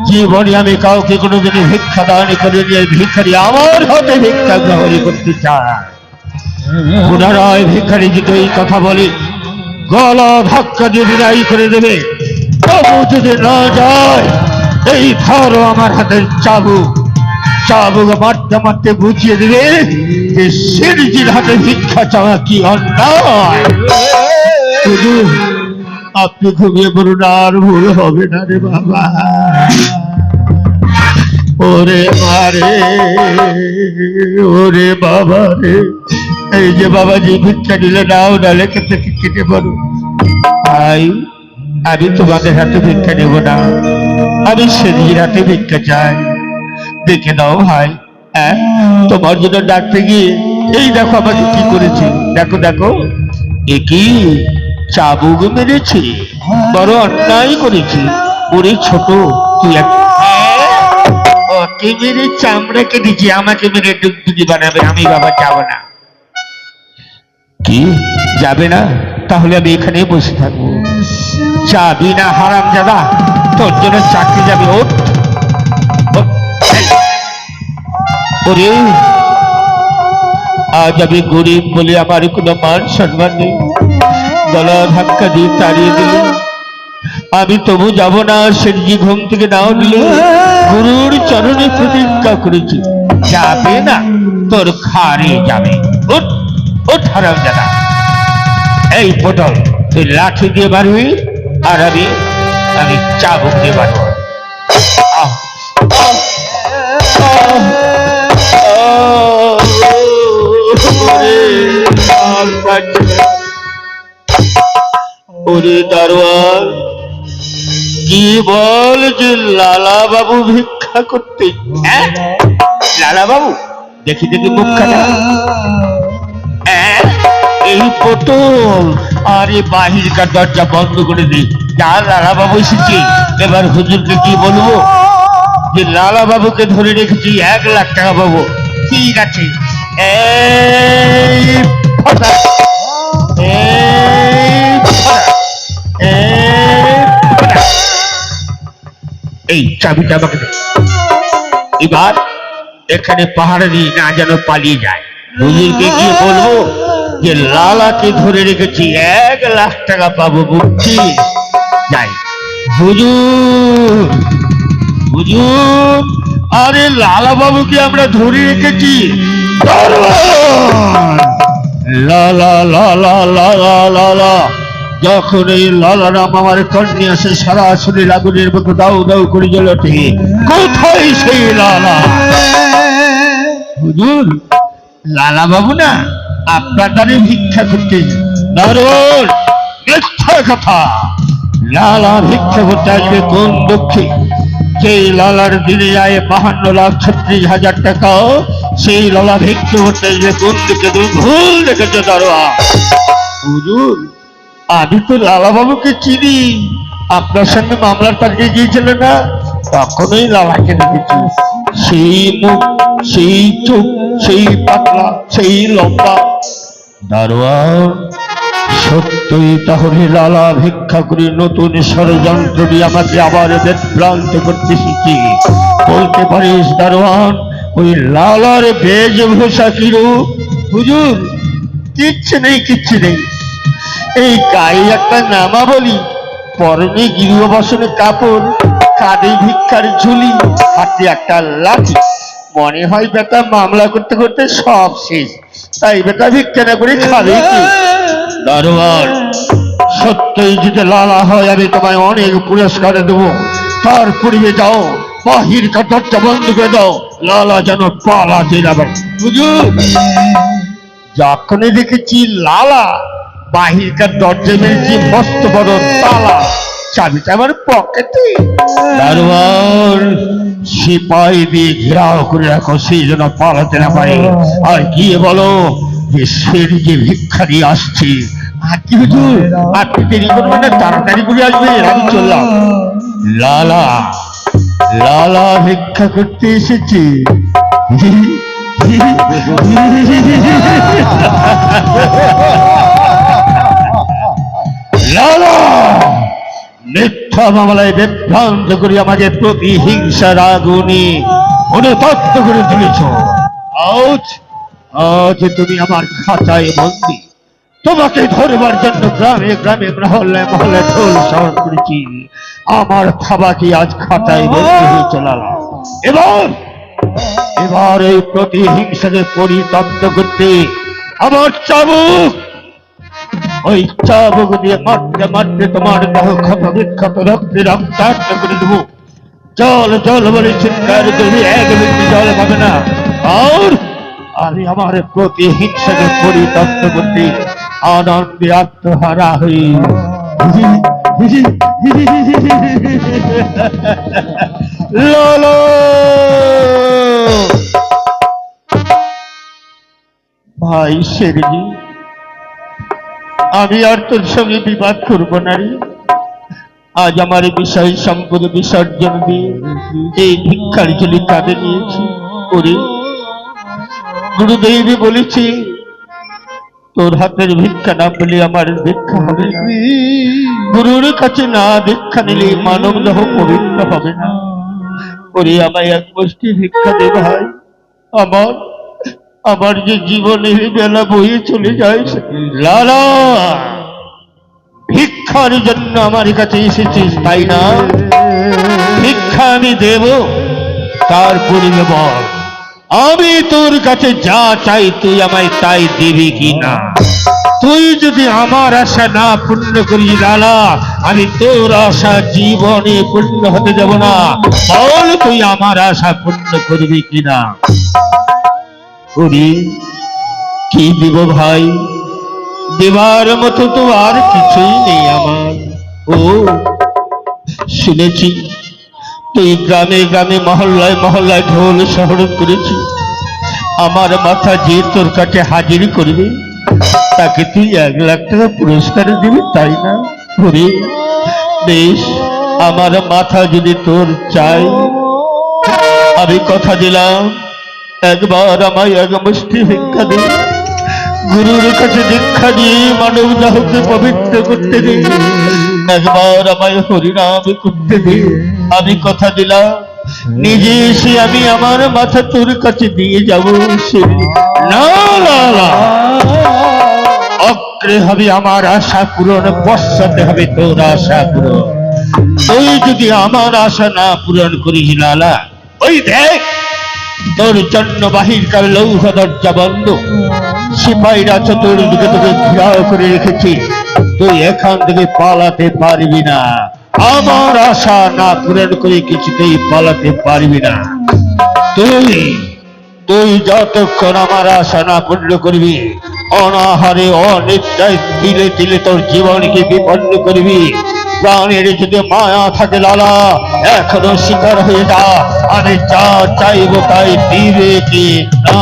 জীবনে আমি কাউকে কোনোদিনই ভিক্ষা দান করে নিয়ে ভিখারি আমার হাতে ভিক্ষা গ্রহণ করতে চায়। পুনরায় ভিখারি যদি এই কথা বলে গলা ধাক্কা দিয়ে বিদায় করে দেবে। তবু যদি না যায়, এই ধরো আমার হাতের চাবুক, চাবুক মারতে মারতে বুঝিয়ে দেবে যে শিরজির হাতে ভিক্ষা চাওয়া কি অন্যায়। হুজুর আপনি ঘুমিয়ে পড়ুন, আর ভুল হবে না রে বাবা। ওরে মারে, ওরে বাবা রে, এই যে বাবাজি ভিক্ষা দিলে নাও, নালে থেকে কেটে পড়ো। ভাই আমি তোমাদের হাতে ভিক্ষা নেব না, আমি শিরজির হাতে ভিক্ষা চাই। দেখে দাও ভাই, হ্যাঁ তোমার জন্য ডাকতে গিয়ে এই দেখো আমাকে কি করেছে, দেখো দেখো, এ কি চাবুক মেরেছি, বড় অন্যায় করেছি। ওরে ছোট, তুই ওকে মেরে চামড়া কেটেছি, আমাকে মেরে ডুগডুগি বানাবে, আমি বাবা যাবো না। কি যাবে না? তাহলে আমি এখানে বসে থাকবো। যাবি না হারামজাদা, তোর জন্য চাকরি যাবে। ওঠ। ওরে আজ আমি গরিব বলে আমার কোনো মান সম্মান নেই, গলা ধাক্কা দিয়ে তাড়িয়ে দিল। আমি তবু যাব না, শিরজি ঘুম থেকে নাও দিলে গুরুর চরণে প্রতিজ্ঞা করেছি, যাবে না, তোর খারে যাবে। ওঠ ওঠ হারামজাদা। এই পটল তুই লাঠি দিয়ে মারবি, আর আমি চাবুক দিয়ে মারব। ওরে দারোয়ান, কি বল যে লালা বাবু ভিক্ষা করতে? লালা বাবু দেখি দেখি মুখখানা। এই পটল, আরে বাহিরকার দরজা বন্ধ করে দে। যা লালা বাবু এসেছি, এবার হুজুরকে কি বলবো যে লালা বাবুকে ধরে রেখেছি, 1 লাখ টাকা পাবো। ঠিক আছে, এই চাবিটা আমাকে দে। এবার এখানে পাহাড়ে দিয়ে না যেন পালিয়ে যায়। হুজুরকে গিয়ে বলবো যে লালাকে ধরে রেখেছি, 1 লাখ টাকা পাবো, বুঝছি? যাই। হুজুর, হুজুর, আরে লালা বাবুকে আমরা ধরে রেখেছি। লালা লালা লালা লালা, যখন এই লালা নাম আমার কর্ণে আসে, সারা শরীর আগুনের মতো দাউ দাউ করে জ্বলে ওঠে। কোথায় সেই লালা? হুজুর লালা বাবু না আপনার দ্বারে ভিক্ষা করতে। দারুণ মিথ্যা কথা। লালা ভিক্ষা করতে আসবে কোন দুঃখে? যেই লালার দিনে যায় 52,36,000 টাকা, সেই লালা ভিক্ষা করতে আসবে কোন দিকে? তুমি ভুল দেখেছো দারোয়ান। হুজুর আমি তো লালা বাবুকে চিনি, আপনার সঙ্গে মামলার পাঠিয়ে গিয়েছিল না, তখনই লালাকে দেখেছি। সেই মুখ, সেই চোখ, সেই পাতলা, সেই লম্বা। দারোয়ান সত্যই তাহলে লালা ভিক্ষা করে নতুন ষড়যন্ত্র দিয়ে আমাকে আবার বিভ্রান্ত করতে শিখি? বলতে পারিস দারোয়ান ওই লালার বেশভূষা কি রূপ? হুজুর কিচ্ছু নেই, কিচ্ছু নেই। এই গায়ে একটা নামা বলি, পরনে গৃহবাসনে কাপড়, কাঁধে ভিক্ষার ঝুলি, হাতে একটা লাঠি। মনে হয় বেটা মামলা করতে করতে সব শেষ, তাই বেটা ভিক্ষা না করে খাবে কি? দারোয়ান সত্যই যদি লালা হয় আমি তোমায় অনেক পুরস্কার দেবো। তার পূর্বে যাও, বাহির দরজা বন্ধ করে দাও, লালা যেন পালাতে যাবে। হুজুর, যখনই দেখেছি লালা বাহিরকার দরজা মেরেছি মস্ত বড় তালা, চাবিটা আমার পকেটে। দারোয়ান সিপাহি দিয়ে ঘেরাও করে রাখো, সেই যেন পালাতে না পারে। আর গিয়ে বলো যে সেদিকে ভিক্ষা দিয়ে আসছে। আর কি হুজুর, আপনি দেরি করবেন না, তাড়াতাড়ি করে আসবে, আমি চললাম। লালা লালা ভিক্ষা করতে এসেছে। লালা মিথ্যা মামলায় বিভ্রান্ত করে আমাদের প্রতিহিংসার আগুনে অনুতপ্ত করে তুলেছ। আজ আজ তুমি আমার খাঁচায় বন্দী। তোমাকে ধরবার জন্য গ্রামে গ্রামে মহল্লায় মহল্লায় ঢোল শহর করেছি। আমার খাবাকে আজ খাঁচায় বন্দী হয়ে চলালাম। এবার এই প্রতিহিংসাকে পরিতপ্ত করতে আমার চাবুক, ওই চাবুক দিয়ে মারতে মারতে তোমার দেহ ক্ষত বিক্ষত রক্তে রক্তাক্ত করে দেবো। জল জল বলে চিৎকার করবি, এক ব্যক্তি জল পাবে না। আর আমি আমার প্রতিহিংসাকে পরিতপ্ত করতে আনন্দে আত্মহারা হই। লালা ভাই শেরজি, আমি আর তোর সঙ্গে বিবাদ করব না রে। আজ আমার বিষয় সম্পদ বিসর্জন দিয়ে এই ভিক্ষার ঝুলি কাঁধে নিয়েছি। ওরে গুরুদেব বলেছি, তোর হাতের ভিক্ষা না পেলে আমার ভিক্ষা হবে না। গুরুর কাছে না ভিক্ষা নিলে মানব দেহ পবিত্র হবে না। ওরে আমায় এক মুষ্টি ভিক্ষা দে ভাই। আমার আমার যে জীবনের বেলা বয়ে চলে যায়। লালা, ভিক্ষার জন্য আমার কাছে এসেছিস তাই না? ভিক্ষা আমি দেব, তার পূর্বে বল আমি তোর কাছে যা চাই তুই আমায় তাই দিবি কি না? তুই যদি আমার আশা না পূর্ণ করিস লালা, আমি তোর আশা জীবনে পূর্ণ হতে যাব না। বল তুই আমার আশা পূর্ণ করবি কিনা? কি দিব ভাই? দেবার মতো তো আর কিছুই নেই আমার। ও শুনেছি তুই গ্রামে গ্রামে মহল্লায় মহল্লায় ঢোল শহর করেছি। আমার মাথা যে তোর কাছে হাজির করবে তাকে তুই 1 লাখ টাকা পুরস্কার দিবি তাই না? ওরে বেশ, আমার মাথা যদি তোর চাই, আমি কথা দিলাম একবার আমায় এক মুষ্টি ভিক্ষা দে। গুরুর কাছে দীক্ষা দিয়ে মানব দেহকে পবিত্র করতে দে। একবার আমায় হরিনাম করতে দে। আমি কথা দিলাম নিজে এসে আমি আমার মাথা তোর কাছে দিয়ে যাব। না না, অগ্রে হবে আমার আশা পূরণ, পশ্চাতে হবে তোর আশা পূরণ। তুই যদি আমার আশা না পূরণ করিস লালা, ওই দেখ তোর জন্য বাহিরকার লৌহ দরজা বন্ধ, সিপাহীরা চতুর্দিকে তোকে ঘেরাও করে রেখেছি। তুই এখান থেকে পালাতে পারবি না। আমার আশা না পূরণ করে কিছুতেই পালাতে পারবি না। তুই যতক্ষণ আমার আশা না পূর্ণ করবি, অনাহারে অনিদ্রায় তিলে তিলে তোর জীবনকে বিপন্ন করবি। প্রাণের যদি মায়া থাকে লালা, এখনো শিকার হয়ে যা। আমি যা চাইব তাই দিবে কি না?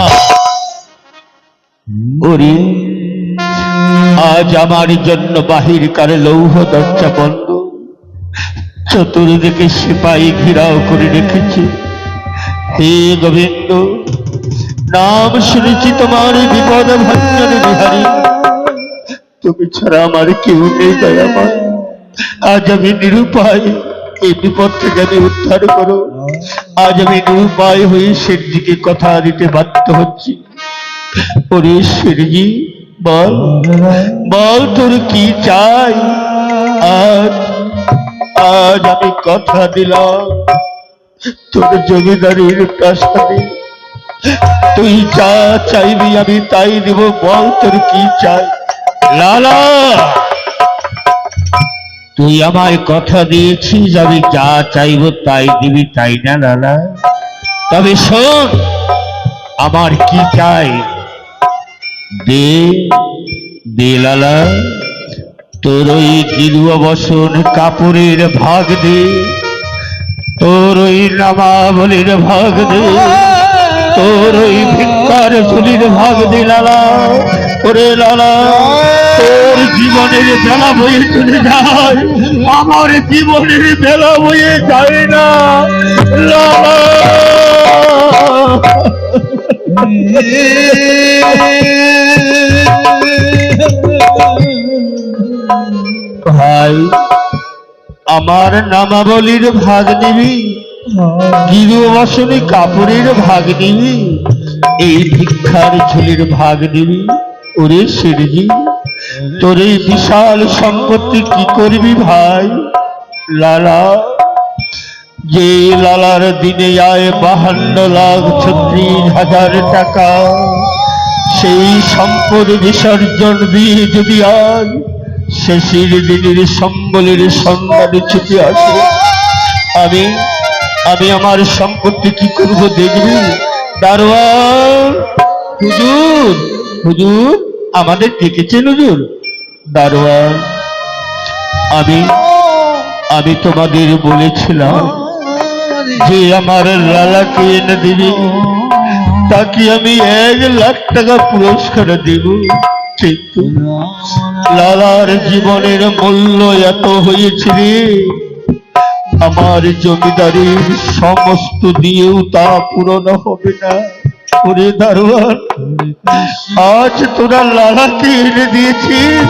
ওরে আজ আমার জন্য বাহিরকার লৌহ দরজা বন্ধ, চতুর্দিকে সিপাহী ঘেরাও করে রেখেছে। হে গোবিন্দ, নাম শুনেছি তোমার বিপদ ভঞ্জন বিহারী, তুমি ছাড়া আমার কেউ নেই দয়াময়। আজ আমি নিরুপায়, এই বিপদ থেকে আমি উদ্ধার করো। আজ আমি নিরুপায় হয়ে সেদিকে কথা দিতে বাধ্য হচ্ছি। ওরে শেরজি, বল বল তোর কি চাই? আজ আমি কথা দিলাম তোর জমিদারির প্রাসাদে তুই যা চাইবি আমি তাই দিব। বল তোর কি চাই? লালা তুই আমায় কথা দিয়েছিস আমি যা চাইবো তাই দিবি, তাই না লালা? তবে শোন, আমার কি চাই দে, দে লালা। তোর ওই গিরুয়া বসন কাপড়ের ভাগ দে, তোর ওই নামাবলির ভাগ দে, তোর ওই ভিক্ষার ঝুলির ভাগ দে লালা। ওরে লালা, তোর জীবনের বেলা বয়ে চলে যায়, আমার জীবনের বেলা বয়ে যায় না লালা। ভাই, আমার নামাবলির ভাগ নিবি, গিরু বসনে কাপড়ের ভাগ নিবি, এই ভিক্ষার ঝুলির ভাগ নিবি? ওরে শিরজি, তোর এই বিশাল সম্পত্তি কি করবি ভাই? লালা, যে লালার দিনে আয় 52,36,000 টাকা, সেই সম্পদ বিসর্জন দিয়ে যদি আজ শেষের দিনের সম্বলের সন্ধানে ছুটে আসে, আমি আমার সম্পত্তি কি করব দেখবি? দারোয়ান, হুজুর, হুজুর আমাদের ডেকেছেন হুজুর। দারোয়ান, আমি তোমাদের বলেছিলাম যে আমার লালাকে এনে দিবি, তাকে আমি 1 লাখ টাকা পুরস্কার দেব, কিন্তু লালার জীবনের মূল্য এত হয়েছে রে, আমার জমিদারির সমস্ত দিয়েও তা পূরণ হবে না। ওরে দারোয়ান, আজ তোরা লালাকে এনে দিয়েছিস,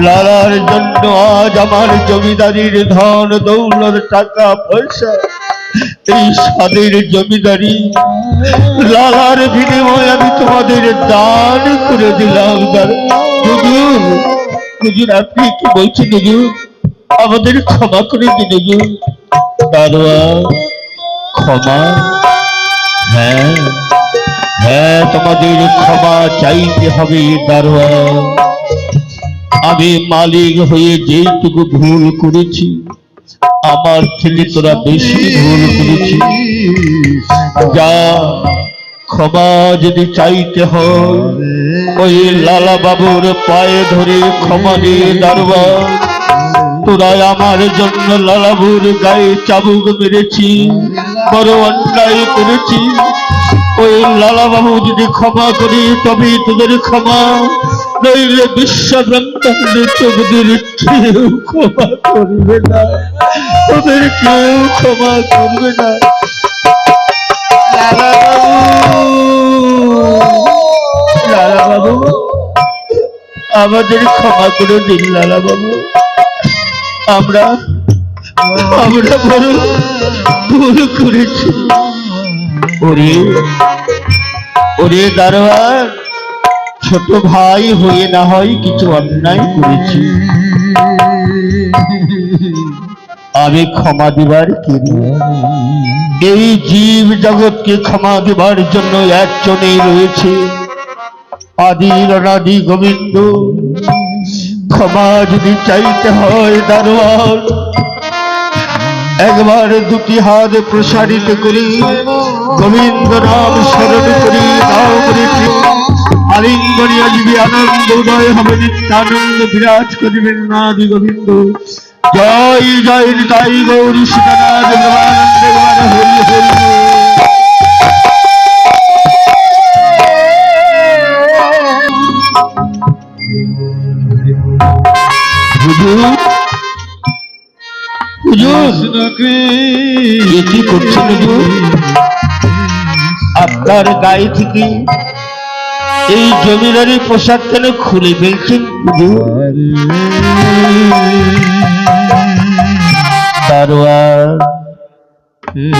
লালার জন্য আজ আমার জমিদারির ধন দৌলত টাকা পয়সা, এই স্বাদের জমিদারি লালার বিনিময়ে আমি তোমাদের দান করে দিলাম। হুজুর, হুজুর আপনি কি বলছেন হুজুর? আমাদের ক্ষমা করে দিন হুজুর। দারোয়ান, ক্ষমা? হ্যাঁ হ্যাঁ, তোমাদের ক্ষমা চাইতে হবে দারোয়ান। আমি মালিক হয়ে যেটুকু ভুল করেছি, আমার থেকে তোরা বেশি ভুল করেছি। যা, ক্ষমা যদি চাইতে হয় ওই লালা বাবুর পায়ে ধরে ক্ষমা দিয়ে দারোয়ান। তোরা আমার জন্য লালাবুর গায়ে চাবুক মেরেছি, বড় অন্যায় করেছি। ওই লালা বাবু যদি ক্ষমা করি তবে তোদের ক্ষমা, নইলে বিশ্বব্রহ্মাণ্ডে তোদের কেউ ক্ষমা করবে না, তোদের কেউ ক্ষমা করবে না। লালা বাবু, আমাদের ক্ষমা করে দিন লালা বাবু, আমরা বড় ভুল করেছি। ওরে দারোয়ান, ছোট ভাই হয়ে না হয় কিছু অন্যায় করেছি, আমি ক্ষমা দিবার কে? এই জীব জগৎকে ক্ষমা দিবার জন্য একজনেই রয়েছে, আদির অনাদি গোবিন্দ। ক্ষমা যদি চাইতে হয় দারোয়ান, একবার দুটি হাত প্রসারিত করি, গোবিন্দ নাম স্মরণ করি, নাম করি, আলিঙ্গনে আসবে আনন্দ, উদয় হবে নিত্যানন্দ, বিরাজ করিবেন নাদি গোবিন্দ। জয় জয় নিতাই গৌর সীতানাথ ব্রহ্মানন্দে হরি হরি। কি করছেন হুজুর? আপনার গায়ে থেকে এই জমিদারি পোশাক কেন খুলে ফেলছেন হুজুর? দারোয়ান,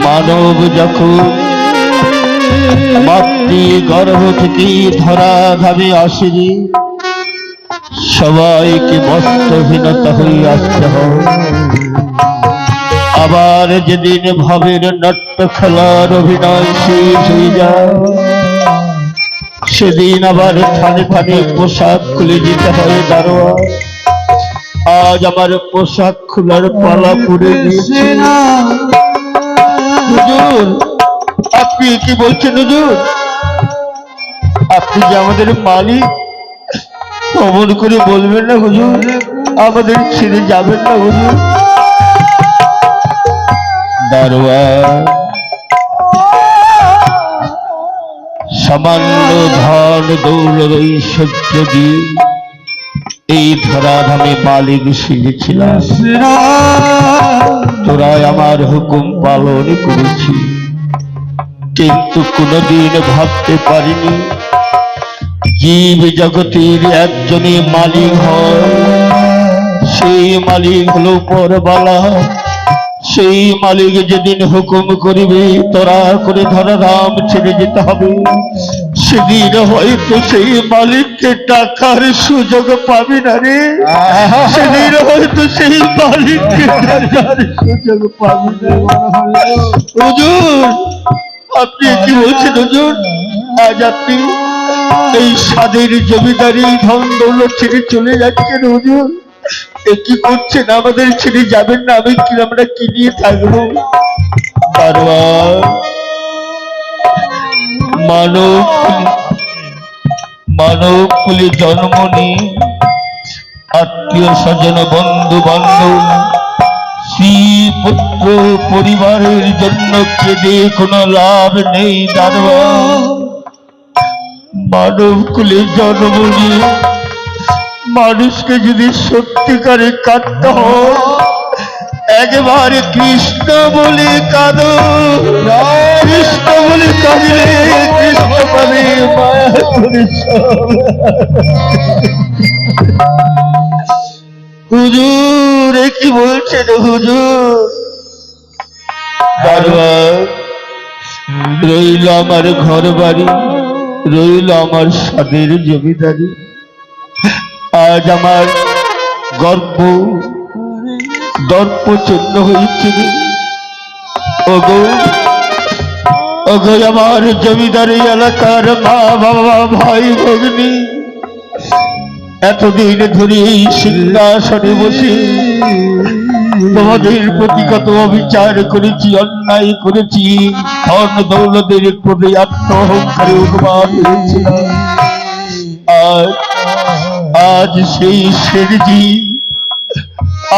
মানব যখন মাতৃ গর্ভ থেকে ধরা ভাবে আসেনি, সবাইকে বস্ত্রহীনতা হয়ে আসতে হয়। আবার যেদিন ভাবের নাট্য খেলার অভিনয় শেষ হয়ে যায়, সেদিন আবার থানে থানে পোশাক খুলে দিতে হয় দারোয়ান। আজ আমার পোশাক খোলার পালা পড়ে গিয়েছে। হুজুর, আপনি কি বলছেন হুজুর? আপনি যে আমাদের মালিক, অমন করে বলবেন না হুজুর, আমাদের ছেড়ে যাবেন না হুজুর। দারোয়ান, সামান্য ধন দৌলত ঐশ্বর্য দিয়ে এই ধরাধামে মালিক সেজেছিলাম। তোরা আমার হুকুম পালন করেছি, কিন্তু কোনদিন ভাবতে পারিনি জীব জগতের একজনই মালিক হয়। সেই মালিক হলো উপরওয়ালা। সেই মালিক যেদিন হুকুম করিবে তোরা করে ধরাধাম ছেড়ে যেতে হবে, সেদিন হয়তো সেই মালিককে টাকার সুযোগ পাবি না রে। সেদিন হয়তো সেই মালিককে টাকার সুযোগ পাবি না। হুজুর, আপনি কি বলছেন হুজুর? আজ আপনি এই স্বাদের জমিদারি ধন দৌলত ছেড়ে চলে যাচ্ছেন হুজুর। কি করছেন? আমাদের ছেড়ে যাবেন না? আমরা কি নিয়ে থাকবো? মানব কুলে জন্ম নিয়ে আত্মীয় স্বজন বন্ধু বান্ধব স্ত্রী পুত্র পরিবারের জন্য কেঁদে কোনো লাভ নেই। দারোয়ান, মানব কুলে জন্ম নিয়ে মানুষকে যদি সত্যিকারে কাঁদতে হয়, একবারে কৃষ্ণ বলে কাঁদো। কৃষ্ণ বলে কাঁদলে কৃষ্ণ পাবে মায়া করে। হুজুর, কি বলছেন হুজুর? দারোয়ান, রইল আমার ঘর বাড়ি, রইল আমার স্বাদের জমিদারি। আজ আমার গর্ব দর্প চূর্ণ হয়েছে। ওগো ওগো আমার জমিদারি এলাকার মা বাবা ভাই ভগ্নী, এতদিন ধরে এই সিংহাসনে বসে তোমাদের প্রতি কত অবিচার করেছি, অন্যায় করেছি, ধন দৌলতের প্রতি আত্ম অহংকারে উন্মাদ হয়েছিলাম। আজ সেই শেরজি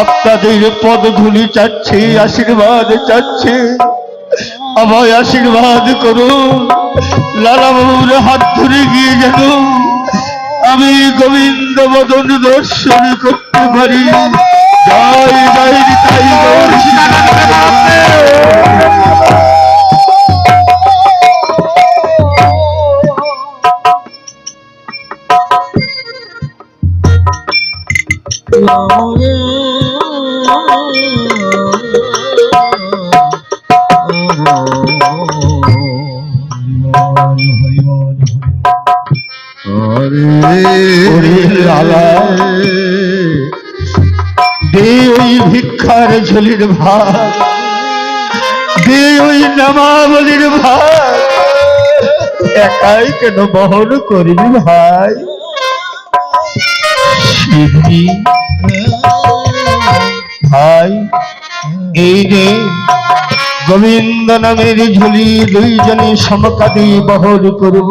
আপনাদের পদধূলি চাচ্ছে, আশীর্বাদ চাচ্ছে। আমায় আশীর্বাদ করুন, লালা বাবুর হাত ধরে গিয়ে যেন আমি গোবিন্দ বদন দর্শন করতে পারি। জয় জয় তাই দে ওই ভিক্ষার ঝোলির ভাত, দে ওই নামাবলির ভাত, একাই কেন বহন করবি ভাই? ভাই, এই রে গোবিন্দ নামের ঝুলি দুইজনে সমকাদি বহন করব।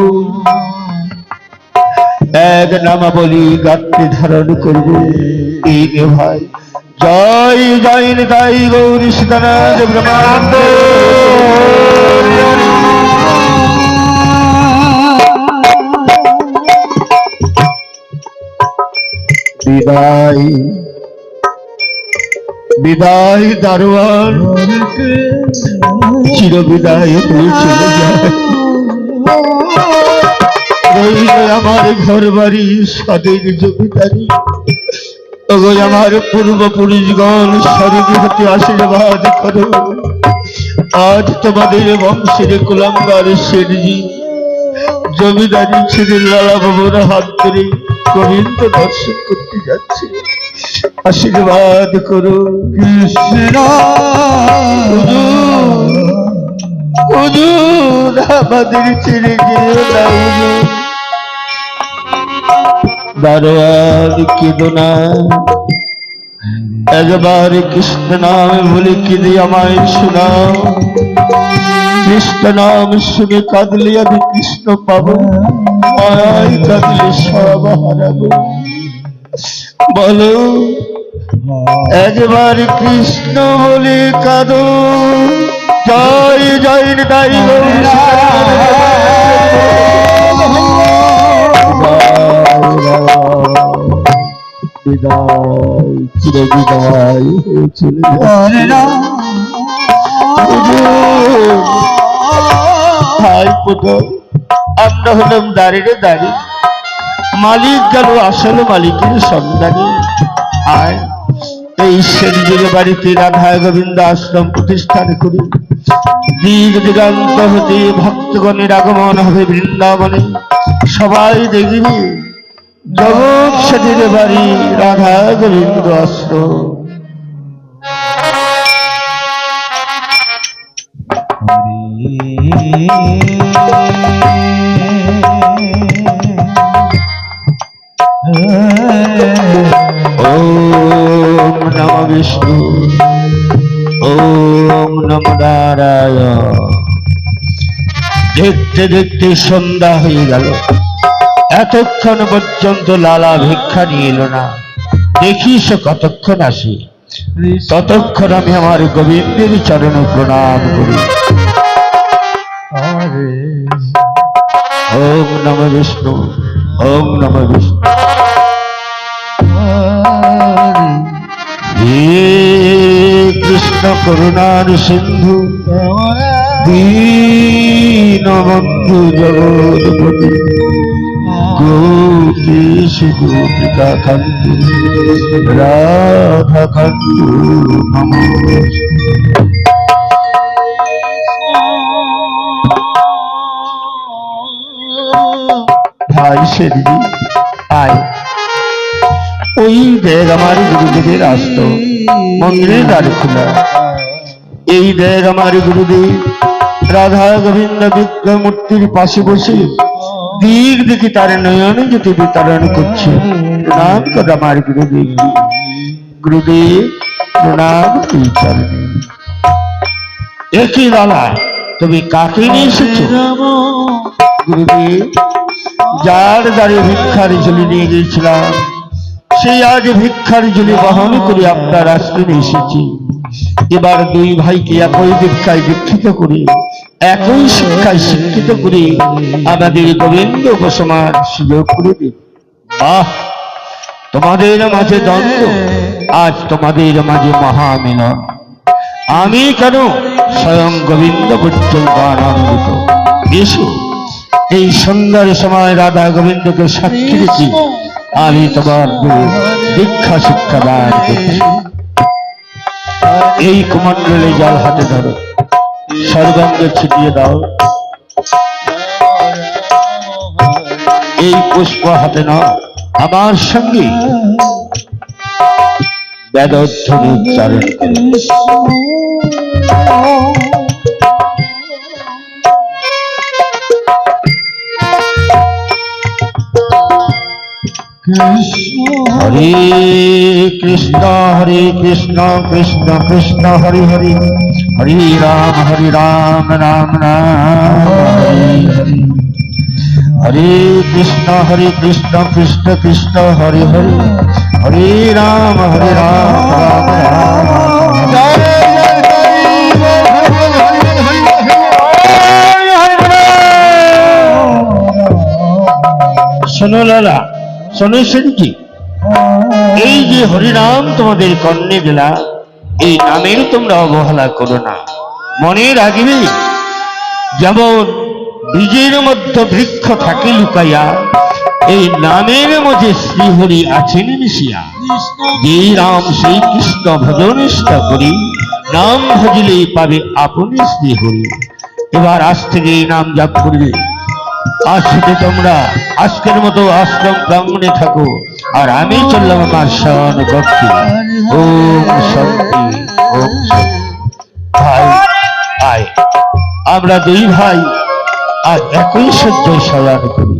এক নামাবলী গাত্রে ধারণ করব। এই রে ভাই, জয় জয় নিতাই গৌর সীতানাথ ব্রহ্মানন্দ। বিদায় বিদায় দারোয়ান, চির বিদায় হয়ে চলে যায়। রইল আমার ঘর বাড়ি, স্বাদের জমিদারি। তবে আমার পূর্বপুরুষগণ স্বর্গে হতে আশীর্বাদ করো। আজ তোমাদের বংশের কুলাঙ্গার শেরজি জমিদারি ছেড়ে লালা বাবুর হাত ধরে গোবিন্দ দর্শন করতে যাচ্ছে। আশীর্বাদ করো কৃষ্ণ। হুজুর, আমাদের ছেড়ে যেও না হুজুর। দারোয়ান, কেঁদো না, একবার কৃষ্ণ নাম বলে কেঁদে আমায় শোনাও। কৃষ্ণ নাম শুনে কাঁদলে আমি কৃষ্ণ পাবো, মায়ায় কাঁদলে সব হারাবো। বলো একবার কৃষ্ণ বলে কাঁদো, জয় জয় নিতাই গৌর বিদায়, চির বিদায় চলে ভাই পুতো। আমরা হলাম দাঁড়িয়ে দাঁড়িয়ে, মালিক গেল আসল মালিকের সন্ধানে। আর এই সেনজির বাড়িতে রাধা গোবিন্দ আশ্রম প্রতিষ্ঠান করি। দিক দিগান্ত হতে ভক্তগণের আগমন হবে বৃন্দাবনে। সবাই দেখবি জগৎ সেনের বাড়ি রাধা গোবিন্দ আশ্রম। ওম নমঃ বিষ্ণু, ওম নমঃ নারায়ণ। দেখতে দেখতে সন্ধ্যা হয়ে গেল, এতক্ষণ পর্যন্ত লালা ভিক্ষা নিয়ে এলো না। দেখি সে কতক্ষণ আসে, ততক্ষণ আমি আমার গোবিন্দের চরণে প্রণাম করি। ওম নমঃ বিষ্ণু, ওম নমঃ বিষ্ণু। হে কৃষ্ণ করুণার সিন্ধু, দীনবন্ধু জগৎপতি, গোপীশ গোপিকা কান্ত রাধা কান্ত নমস্তে। ভাই সেদিন আয়, ওই দেখ আমার গুরুদেবের আসত, মন্দিরের দ্বার খোলা। এই দেখ আমার গুরুদেব রাধা গোবিন্দ বিগ্রহ মূর্তির পাশে বসে দিক দিকে তার নয়ন জ্যোতি বিতরণ করছে। প্রণাম কর আমার গুরুদেব। গুরুদেব প্রণাম এই চরণে। একই লালা, তুমি কাকে নিয়ে এসেছো? গুরুদেব যার দ্বারে ভিক্ষার ঝুলি নিয়ে গিয়েছিলাম, সেই আজ ভিক্ষার ঝুলি বহন করে আপনার আশ্রমে এসেছি। এবার দুই ভাইকে একই দীক্ষায় দীক্ষিত করে, একই শিক্ষায় শিক্ষিত করে আমাদের গোবিন্দ উপাসনার সুযোগ করে দিন। আহ, তোমাদের মাঝে দ্বন্দ্ব, আজ তোমাদের মাঝে মহামিলন। আমি কেন, স্বয়ং গোবিন্দ পর্যন্ত আনন্দিত। এসো, এই সুন্দর সময় রাধা গোবিন্দকে সাক্ষী রেখে আমি তোমার দীক্ষা শিক্ষা দান করছি। এই কুমণ্ডলে জল হাতে ধরো, সর্বাঙ্গে ছিটিয়ে দাও। এই পুষ্প হাতে নাও, আমার সঙ্গে বেদধ্বনি উচ্চারণ করো। হরে কৃষ্ণ কৃষ্ণ কৃষ্ণ হরে হরে, হরে রাম রাম রাম হরে হরে। হরে কৃষ্ণ কৃষ্ণ কৃষ্ণ হরে হরে, হরে রাম রাম রাম। শোনো লালা, শোনো সেনজি, এই যে হরিনাম তোমাদের কর্ণে দিলা, এই নামের তোমরা অবহেলা করো না। মনে রাখবে, যেমন বীজের মধ্যে বৃক্ষ থাকে লুকাইয়া, এই নামের মধ্যে শ্রীহরি আছেন মিশিয়া। যেই রাম সেই কৃষ্ণ ভজনিষ্ঠ করি, নাম ভজিলে পাবে আপনি শ্রীহরি। এবার আজ থেকে এই নাম জপ করবে। আজ থেকে তোমরা আজকের মতো আশ্রম প্রাঙ্গণে থাকো, আর আমি চললাম আমার শয়ন কক্ষে। ওম শান্তি, ওম শান্তি। ভাই আয়, আমরা দুই ভাই আর একই সহ্য শয়ন করি।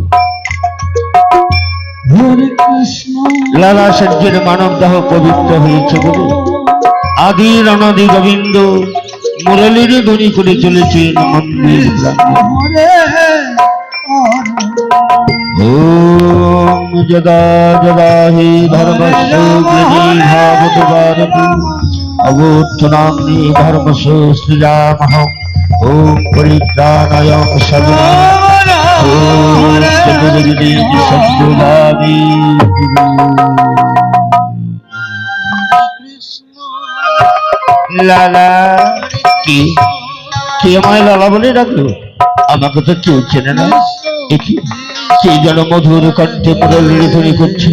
লালা সহ্যের মানব দেহ পবিত্র হয়েছে বলে আদি অনাদি গোবিন্দ মুরলীর ধ্বনি করে চলেছেন মন্দির প্রাঙ্গণে। ওম যদা যদা হি ধর্মস্য গ্রহীভাবত ভারত অবুত্থনাম্নি ধর্মস্য শ্রীরামঃ ওম পরিত্রাণায় সাধুনায় ওম চতুর্বিধি সদ্গুণাদি। লালা কি কে আমায় লালা বলে ডাকলো? আমাকে তো কেউ চেনে না। দেখি কে যেন মধুর কণ্ঠে মুরলী ধ্বনি করছে।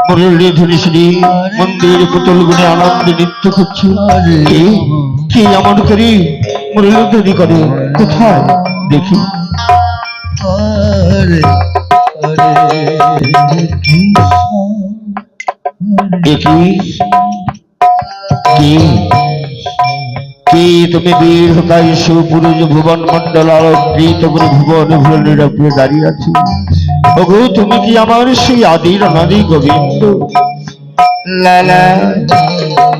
মুরলী ধ্বনি শুনি মন্দির পুতুল গুণে আনন্দে নৃত্য করছে। কে কে এমন করি মুরলী ধ্বনি করে? কোথায় দেখি। দেখি কি তুমি বীর হকাই সুপুরুষ ভুবন মন্ডল আলোকৃত করে ভুবন ভুবনের উপরে দাঁড়িয়ে আছো। ওগো তুমি কি আমার সেই আদির অনাদি গোবিন্দ? লালা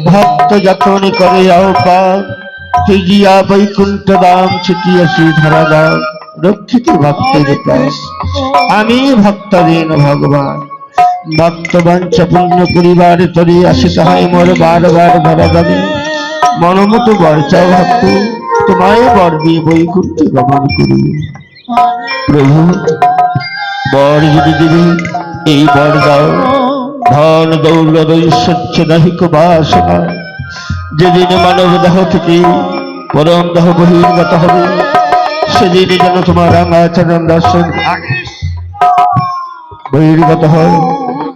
ভক্ত যখন করে আহ্বান ফিজিয়া বৈকুণ্ঠ দাম ছিটিয়াছি ধরা দাও রক্ষিত ভক্তের প্রাণ। আমি ভক্তদিন ভগবান ভক্ত বাঞ্ছা পূর্ণ পরিবার তরে আসিতে হয় মোর বারবার ধরা দাবি। মনমতো বর চাও ভক্ত তোমায় বর দিয়ে বৈকুণ্ঠে গমন করি। প্রভু বর যদি দিবে এই বর দাও ধন দৌলত ঐশ্বর্য দাহিক বাসনা। যেদিন মানব দেহ থেকে পরম দেহ বহির্গত হবে সেদিন যেন তোমার রাঙা চরণ দর্শন বহির্গত হয়।